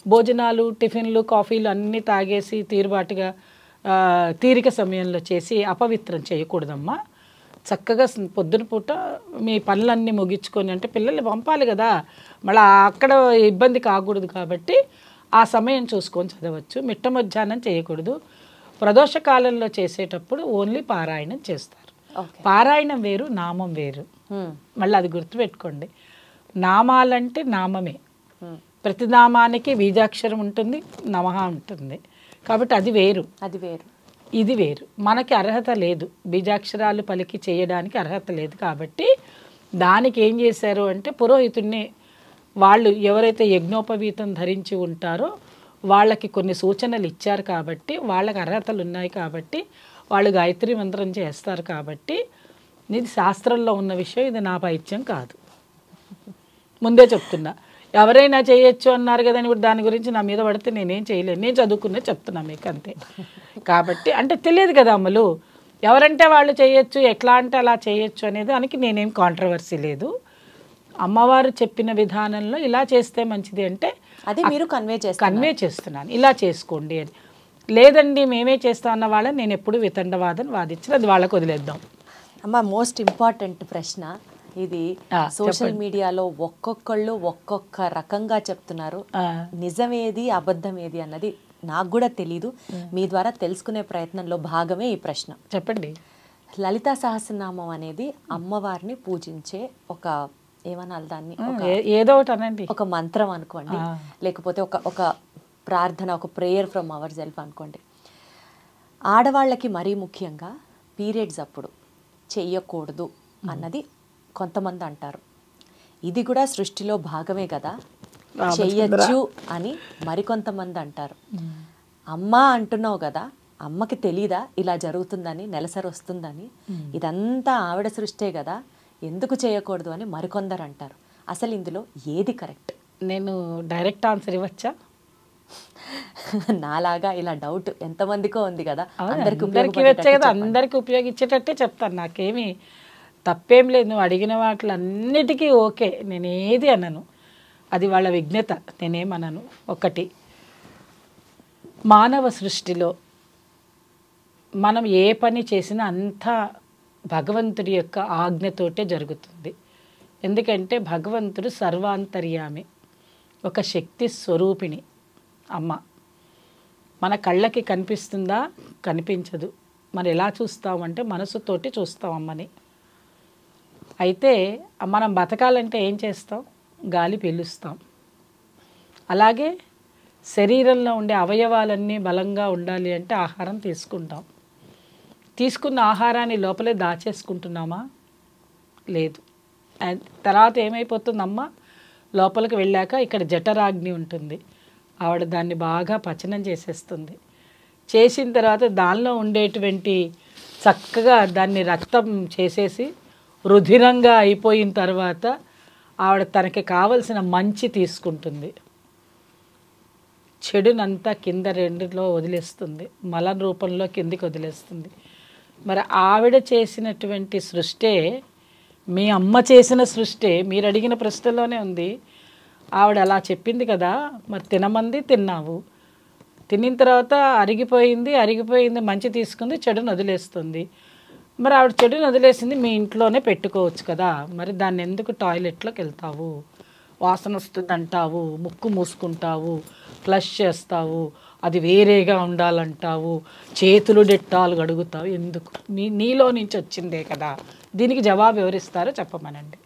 భోజనాలు, టిఫిన్లు, కాఫీలు అన్నీ తాగేసి తీరుబాటుగా తీరిక సమయంలో చేసి అపవిత్రం చేయకూడదమ్మా. చక్కగా పొద్దున పూట మీ పనులన్నీ ముగించుకొని, అంటే పిల్లల్ని పంపాలి కదా, మళ్ళీ అక్కడ ఇబ్బంది కాకూడదు కాబట్టి ఆ సమయం చూసుకొని చదవచ్చు. మిట్ట మధ్యాహ్నం చేయకూడదు. ప్రదోష కాలంలో చేసేటప్పుడు ఓన్లీ పారాయణం చేస్తారు. పారాయణం వేరు, నామం వేరు. మళ్ళీ అది గుర్తుపెట్టుకోండి. నామాలంటే నామమే, ప్రతి నామానికి బీజాక్షరం ఉంటుంది, నమః ఉంటుంది, కాబట్టి అది వేరు, అది వేరు, ఇది వేరు. మనకి అర్హత లేదు, బీజాక్షరాలు పలికి చేయడానికి అర్హత లేదు. కాబట్టి దానికి ఏం చేశారు అంటే పురోహితుడిని, వాళ్ళు ఎవరైతే యజ్ఞోపవీతం ధరించి ఉంటారో వాళ్ళకి కొన్ని సూచనలు ఇచ్చారు కాబట్టి, వాళ్ళకి అర్హతలు ఉన్నాయి కాబట్టి వాళ్ళు గాయత్రి మంత్రం చేస్తారు. కాబట్టి ఇది శాస్త్రంలో ఉన్న విషయం, ఇది నా పైత్యం కాదు, ముందే చెప్తున్నా. ఎవరైనా చేయొచ్చు అన్నారు కదని ఇప్పుడు దాని గురించి నా మీద పడితే నేనేం చేయలేను. నేను చదువుకునే చెప్తున్నా మీకు అంతే. కాబట్టి అంటే తెలియదు కదా అమ్మలు, ఎవరంటే వాళ్ళు చేయొచ్చు, ఎట్లా అంటే అలా చేయొచ్చు అనేది దానికి నేనేం కాంట్రవర్సీ లేదు. అమ్మవారు చెప్పిన విధానంలో ఇలా చేస్తే మంచిది అంటే అది మీరు కన్వే చేస్తున్నాను, ఇలా చేసుకోండి అని. లేదండి మేమే చేస్తాం అన్న వాళ్ళని నేను ఎప్పుడు వితండవాదం వాదించిన, అది వాళ్ళకు వదిలేద్దాం. అమ్మ మోస్ట్ ఇంపార్టెంట్ ప్రశ్న ఇది. సోషల్ మీడియాలో ఒక్కొక్కళ్ళు ఒక్కొక్క రకంగా చెప్తున్నారు. నిజమేది అబద్ధమేది అన్నది నాకు కూడా తెలీదు. మీ ద్వారా తెలుసుకునే ప్రయత్నంలో భాగమే ఈ ప్రశ్న. చెప్పండి. లలితా సహస్రనామం అనేది అమ్మవారిని పూజించే ఒక, ఏమనాలి దాన్ని, ఏదో ఒకటి అనండి, ఒక మంత్రం అనుకోండి, లేకపోతే ఒక ప్రార్థన, ఒక ప్రేయర్ ఫ్రమ్ అవర్ సెల్ఫ్ అనుకోండి. ఆడవాళ్ళకి మరీ ముఖ్యంగా పీరియడ్స్ అప్పుడు చెయ్యకూడదు అన్నది కొంతమంది అంటారు. ఇది కూడా సృష్టిలో భాగమే కదా, చెయ్యొచ్చు అని మరికొంతమంది అంటారు. అమ్మ అంటున్నావు కదా, అమ్మకి తెలీదా ఇలా జరుగుతుందని, నెలసరి వస్తుందని? ఇదంతా ఆవిడ సృష్టే కదా, ఎందుకు చేయకూడదు అని మరికొందరు అంటారు. అసలు ఇందులో ఏది కరెక్ట్? నేను డైరెక్ట్ ఆన్సర్ ఇవ్వచ్చా? నాలాగా ఇలా డౌట్ ఎంతమందికో ఉంది కదా, అందరికి ఉపయోగించేటట్టే చెప్తాను. నాకేమి తప్పేం లేదు, నువ్వు అడిగిన వాటిలన్నిటికీ ఓకే, నేనేది అనను, అది వాళ్ళ విజ్ఞత, నేనేమనను. ఒకటి, మానవ సృష్టిలో మనం ఏ పని చేసినా అంతా భగవంతుడి యొక్క ఆజ్ఞతోటే జరుగుతుంది. ఎందుకంటే భగవంతుడు సర్వాంతర్యామి, ఒక శక్తి స్వరూపిణి అమ్మ. మన కళ్ళకి కనిపిస్తుందా? కనిపించదు. మరి ఎలా చూస్తామంటే మనసుతోటి చూస్తాం అమ్మని. అయితే మనం బతకాలంటే ఏం చేస్తాం? గాలి పీలుస్తాం. అలాగే శరీరంలో ఉండే అవయవాలన్నీ బలంగా ఉండాలి అంటే ఆహారం తీసుకుంటాం. తీసుకున్న ఆహారాన్ని లోపలే దాచేసుకుంటున్నామా? లేదు. తర్వాత ఏమైపోతుందమ్మా, లోపలికి వెళ్ళాక ఇక్కడ జఠరాగ్ని ఉంటుంది, ఆవిడ దాన్ని బాగా పచనం చేసేస్తుంది. చేసిన తర్వాత దానిలో ఉండేటువంటి చక్కగా దాన్ని రక్తం చేసేసి రుధిరంగా అయిపోయిన తర్వాత ఆవిడ తనకి కావలసిన మంచి తీసుకుంటుంది, చెడునంతా కింద రెండులో వదిలేస్తుంది, మల రూపంలో కిందికి వదిలేస్తుంది. మరి ఆవిడ చేసినటువంటి సృష్టే, మీ అమ్మ చేసిన సృష్టే మీరు అడిగిన ప్రశ్నలోనే ఉంది. ఆవిడ అలా చెప్పింది కదా, మరి తినమంది తిన్నావు, తినిన తర్వాత అరిగిపోయింది మంచి తీసుకుంది, చెడును వదిలేస్తుంది. మరి ఆవిడ చెడును వదిలేసింది, మీ ఇంట్లోనే పెట్టుకోవచ్చు కదా, మరి దాన్ని ఎందుకు టాయిలెట్లోకి వెళ్తావు, వాసన వస్తుంది అంటావు, ముక్కు మూసుకుంటావు, ఫ్లష్ చేస్తావు, అది వేరేగా ఉండాలంటావు, చేతులు డెట్టాలు గడుగుతావు, ఎందుకు? నీలో నుంచి వచ్చిందే కదా. దీనికి జవాబు ఎవరిస్తారో చెప్పమనండి.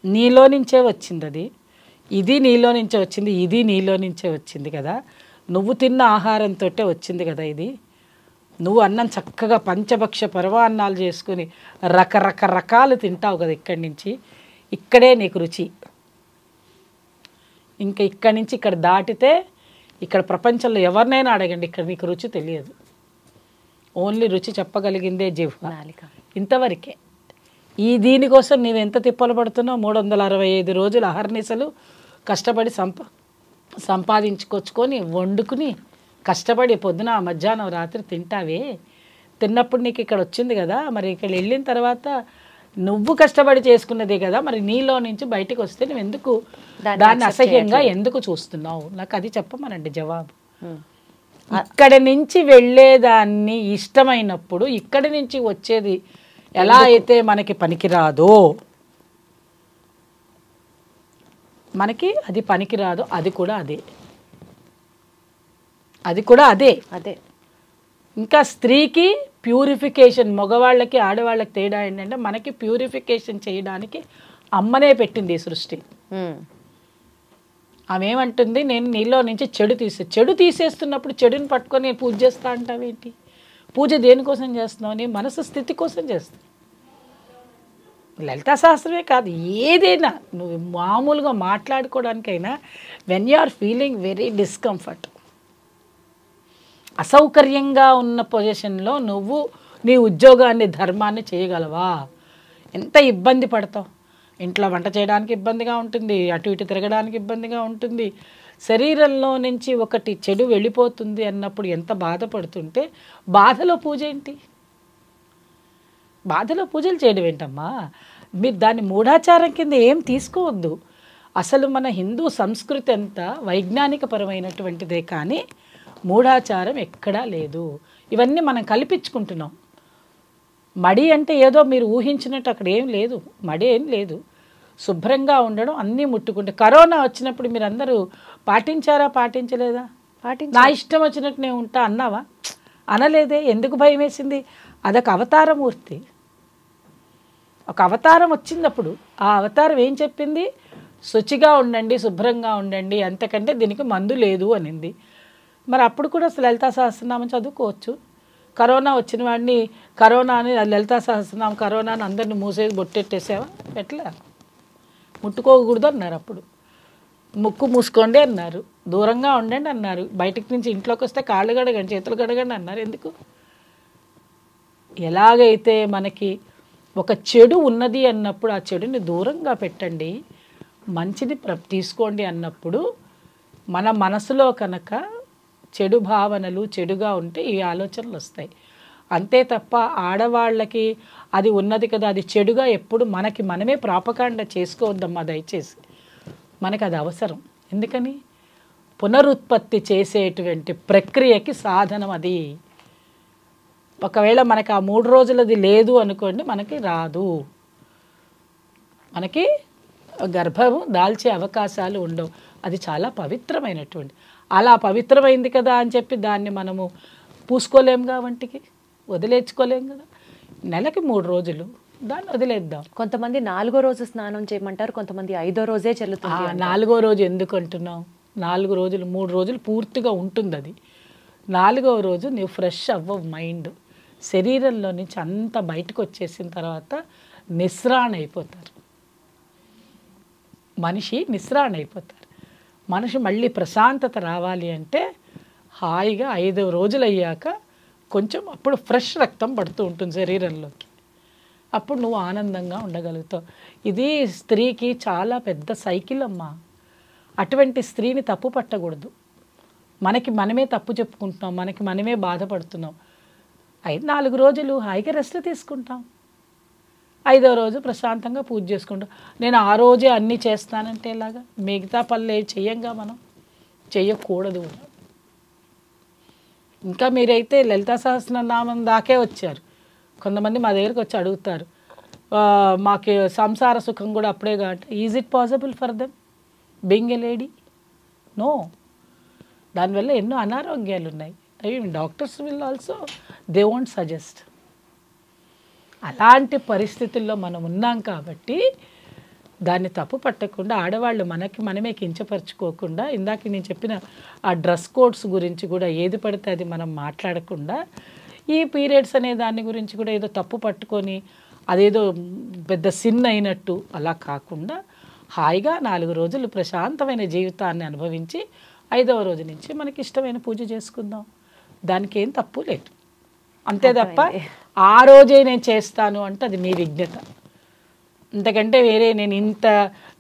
నీలో నుంచే వచ్చింది అది, ఇది నీలో నుంచే వచ్చింది, ఇది నీలో నుంచే వచ్చింది కదా. నువ్వు తిన్న ఆహారంతో వచ్చింది కదా ఇది. నువ్వు అన్నం చక్కగా పంచభక్ష పరవాన్నాలు చేసుకుని రకరకాలు తింటావు కదా ఇక్కడి నుంచి, ఇక్కడే నీకు రుచి. ఇంకా ఇక్కడి నుంచి ఇక్కడ దాటితే ఇక్కడ ప్రపంచంలో ఎవరినైనా అడగండి, ఇక్కడ నీకు రుచి తెలియదు. ఓన్లీ రుచి చెప్పగలిగిందే జిహ్వ, ఇంతవరకే. దీనికోసం నువ్వు ఎంత తిప్పలు పడుతున్నావు? 365 రోజులు అహర్నిశలు కష్టపడి సంపాదించుకొచ్చుకొని వండుకుని కష్టపడి పొద్దున మధ్యాహ్నం రాత్రి తింటావే. తిన్నప్పుడు నీకు ఇక్కడ వచ్చింది కదా, మరి ఇక్కడ వెళ్ళిన తర్వాత నువ్వు కష్టపడి చేసుకున్నదే కదా, మరి నీలో నుంచి బయటికి వస్తే నువ్వు ఎందుకు దాన్ని అసహ్యంగా ఎందుకు చూస్తున్నావు? నాకు అది చెప్పమనండి జవాబు. ఇక్కడి నుంచి వెళ్ళేదాన్ని ఇష్టమైనప్పుడు ఇక్కడి నుంచి వచ్చేది ఎలా అయితే మనకి పనికిరాదో, మనకి అది పనికిరాదో అది కూడా అదే, అది కూడా అదే. అదే ఇంకా స్త్రీకి ప్యూరిఫికేషన్, మగవాళ్ళకి ఆడవాళ్ళకి తేడా ఏంటంటే మనకి ప్యూరిఫికేషన్ చేయడానికి అమ్మనే పెట్టింది ఈ సృష్టి. ఆమె ఏమంటుంది, నేను నీలో నుంచి చెడు తీసేస్తున్నప్పుడు చెడుని పట్టుకొని నేను పూజ చేస్తా అంటావేంటి? పూజ దేనికోసం చేస్తున్నావు? నీ మనసు స్థితి కోసం చేస్తావు. లలితా శాస్త్రమే కాదు, ఏదైనా నువ్వు మామూలుగా మాట్లాడుకోవడానికైనా when you are feeling very discomfort, అసౌకర్యంగా ఉన్న పొజిషన్లో నువ్వు నీ ఉద్యోగాన్ని ధర్మాన్ని చేయగలవా? ఎంత ఇబ్బంది పడతావు. ఇంట్లో వంట చేయడానికి ఇబ్బందిగా ఉంటుంది, అటు ఇటు తిరగడానికి ఇబ్బందిగా ఉంటుంది. శరీరంలో నుంచి ఒకటి చెడు వెళ్ళిపోతుంది అన్నప్పుడు ఎంత బాధపడుతుంటే బాధలో పూజ ఏంటి? బాధలో పూజలు చేయడం ఏంటమ్మా? మీరు దాన్ని మూఢాచారం కింద ఏం తీసుకోవద్దు. అసలు మన హిందూ సంస్కృతి అంతా వైజ్ఞానికపరమైనటువంటిదే, కానీ మూఢాచారం ఎక్కడా లేదు. ఇవన్నీ మనం కల్పించుకుంటున్నాం. మడి అంటే ఏదో మీరు ఊహించినట్టు అక్కడ ఏం లేదు, మడి ఏం లేదు. శుభ్రంగా ఉండడం, అన్నీ ముట్టుకుంటే. కరోనా వచ్చినప్పుడు మీరు అందరూ పాటించారా, పాటించలేదా? నా ఇష్టం వచ్చినట్టు నేను ఉంటా అన్నావా? అనలేదే. ఎందుకు భయం వేసింది? అదొక అవతారమూర్తి. ఒక అవతారం వచ్చినప్పుడు ఆ అవతారం ఏం చెప్పింది? శుచిగా ఉండండి, శుభ్రంగా ఉండండి, అంతకంటే దీనికి మందు లేదు అనింది. మరి అప్పుడు కూడా లలితా సహస్రనామం చదువుకోవచ్చు. కరోనా వచ్చిన వాడిని కరోనా అని లలితా సహస్రనామం కరోనా అని అందరిని మూసేసి బొట్టెట్టేసావా? ఎట్లా? ముట్టుకోకూడదు అన్నారు. అప్పుడు ముక్కు మూసుకోండి అన్నారు, దూరంగా ఉండండి అన్నారు, బయటికి నుంచి ఇంట్లోకి వస్తే కాళ్ళు కడగండి, చేతులు కడగండి అన్నారు. ఎందుకు? ఎలాగైతే మనకి ఒక చెడు ఉన్నది అన్నప్పుడు ఆ చెడుని దూరంగా పెట్టండి, మంచిని తీసుకోండి అన్నప్పుడు మన మనసులో కనుక చెడు భావనలు చెడుగా ఉంటే ఈ ఆలోచనలు వస్తాయి. అంతే తప్ప ఆడవాళ్ళకి అది ఉన్నది కదా, అది చెడుగా ఎప్పుడు మనకి మనమే ప్రాపకాండ చేసుకోవద్దమ్మా దయచేసి. మనకు అది అవసరం. ఎందుకని? పునరుత్పత్తి చేసేటువంటి ప్రక్రియకి సాధనం అది. ఒకవేళ మనకి ఆ 3 రోజులది లేదు అనుకోండి, మనకి రాదు, మనకి గర్భము దాల్చే అవకాశాలు ఉండవు. అది చాలా పవిత్రమైనటువంటి. అలా పవిత్రమైంది కదా అని చెప్పి దాన్ని మనము పూసుకోలేముగా, వంటికి వదిలేచుకోలేము కదా. నెలకి 3 రోజులు దాన్ని వదిలేద్దాం. కొంతమంది 4వ రోజు స్నానం చేయమంటారు, కొంతమంది 5వ రోజే చెల్లుతుంది. 4వ రోజు ఎందుకు అంటున్నాం? 4 రోజులు 3 రోజులు పూర్తిగా ఉంటుంది అది. 4వ రోజు నువ్వు ఫ్రెష్ అవ్వవు. మైండ్ శరీరంలో నుంచి అంతా బయటకు వచ్చేసిన తర్వాత నిస్రాణ అయిపోతారు. మనిషి నిస్రాణ అయిపోతారు. మనిషి మళ్ళీ ప్రశాంతత రావాలి అంటే హాయిగా 5వ రోజులు అయ్యాక కొంచెం అప్పుడు ఫ్రెష్ రక్తం పడుతూ ఉంటుంది శరీరంలోకి. అప్పుడు నువ్వు ఆనందంగా ఉండగలుగుతావు. ఇది స్త్రీకి చాలా పెద్ద సైకిల్ అమ్మా. అటువంటి స్త్రీని తప్పు పట్టకూడదు. మనకి మనమే తప్పు చెప్పుకుంటున్నాం, మనకి మనమే బాధపడుతున్నాం. 4 రోజులు హాయిగా రెస్ట్ తీసుకుంటాం, 5వ రోజు ప్రశాంతంగా పూజ చేసుకుంటాం. నేను ఆ రోజే అన్నీ చేస్తానంటే ఎలాగా? మిగతా పనులు ఏవి చెయ్యంగా, మనం చెయ్యకూడదు. ఇంకా మీరైతే లలితా సహస్రనామం దాకే వచ్చారు. కొంతమంది మా దగ్గరికి వచ్చి అడుగుతారు, మాకు సంసార సుఖం కూడా అప్పుడే కాబట్టి. Is it possible for them being a lady? No. దానివల్ల ఎన్నో అనారోగ్యాలు ఉన్నాయి. Doctors will also they won't suggest. అలాంటి పరిస్థితుల్లో మనం ఉన్నాం కాబట్టి దాన్ని తప్పు పట్టకుండా ఆడవాళ్ళు మనకి మనమే కించపరచుకోకుండా, ఇందాక నేను చెప్పిన ఆ డ్రెస్ కోడ్స్ గురించి కూడా ఏది పడితే అది మనం మాట్లాడకుండా, ఈ పీరియడ్స్ అనే దాని గురించి కూడా ఏదో తప్పు పట్టుకొని అదేదో పెద్ద సిన్ అయినట్టు అలా కాకుండా హాయిగా 4 రోజులు ప్రశాంతమైన జీవితాన్ని అనుభవించి 5వ రోజు నుంచి మనకి ఇష్టమైన పూజ చేసుకుందాం. దానికి ఏం తప్పు లేదు. అంతే తప్ప ఆ రోజే నేను చేస్తాను అంటే అది మీ విజ్ఞత. అంతకంటే వేరే నేను ఇంత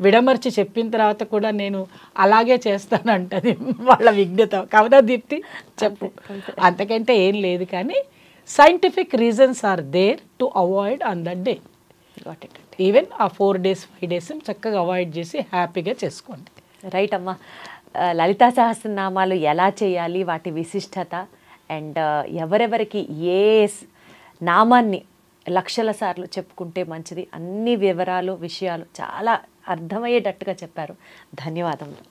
విడమర్చి చెప్పిన తర్వాత కూడా నేను అలాగే చేస్తానంటే అది వాళ్ళ విజ్ఞత. కవనా దీప్తి చెప్పు. అంతకంటే ఏం లేదు. కానీ scientific reasons are there to avoid on that day. Even ఆ 4 days 5 days చక్కగా అవాయిడ్ చేసి హ్యాపీగా చేసుకోండి. రైట్ అమ్మా. లలితా సహస్రనామాలు ఎలా చేయాలి, వాటి విశిష్టత, అండ్ ఎవరెవరికి ఏ నామాన్ని లక్షల సార్లు చెప్పుకుంటే మంచిది. అన్ని వివరాలు విషయాలు చాలా అర్థమయ్యేటట్టుగా చెప్పారు. ధన్యవాదములు.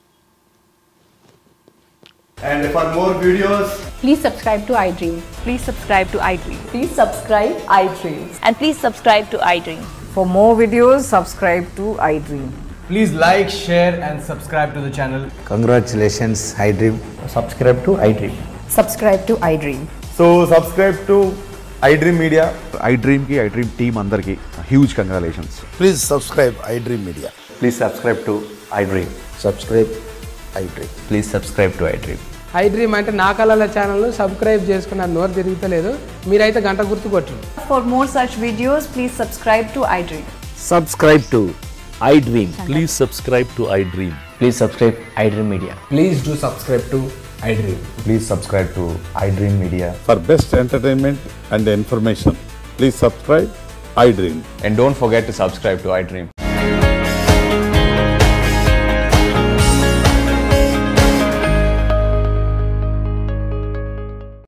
And for more videos, Please subscribe to iDream. Please subscribe to iDream. Please subscribe iDream. And please subscribe to iDream. For more videos, subscribe to iDream. please like, share and subscribe to the channel. Congratulations, iDream. Subscribe to iDream. Subscribe to iDream. So subscribe to iDream Media. iDream ki iDream team andarki huge congratulations. Please subscribe iDream Media. Please subscribe to iDream. Subscribe iDream. Please subscribe to iDream. iDream అంటే నా కళల ఛానల్ను subscribe చేసుకున్న నోరు తిరుగుతలేదు. మీరైతే గంట గుర్తు కొట్టండి. For more such videos, please subscribe to iDream. Subscribe to iDream. Please subscribe to iDream. Please subscribe iDream Media. Please do subscribe to iDream. Please subscribe to iDream Media. For best entertainment and information, please subscribe iDream. And don't forget to subscribe to iDream.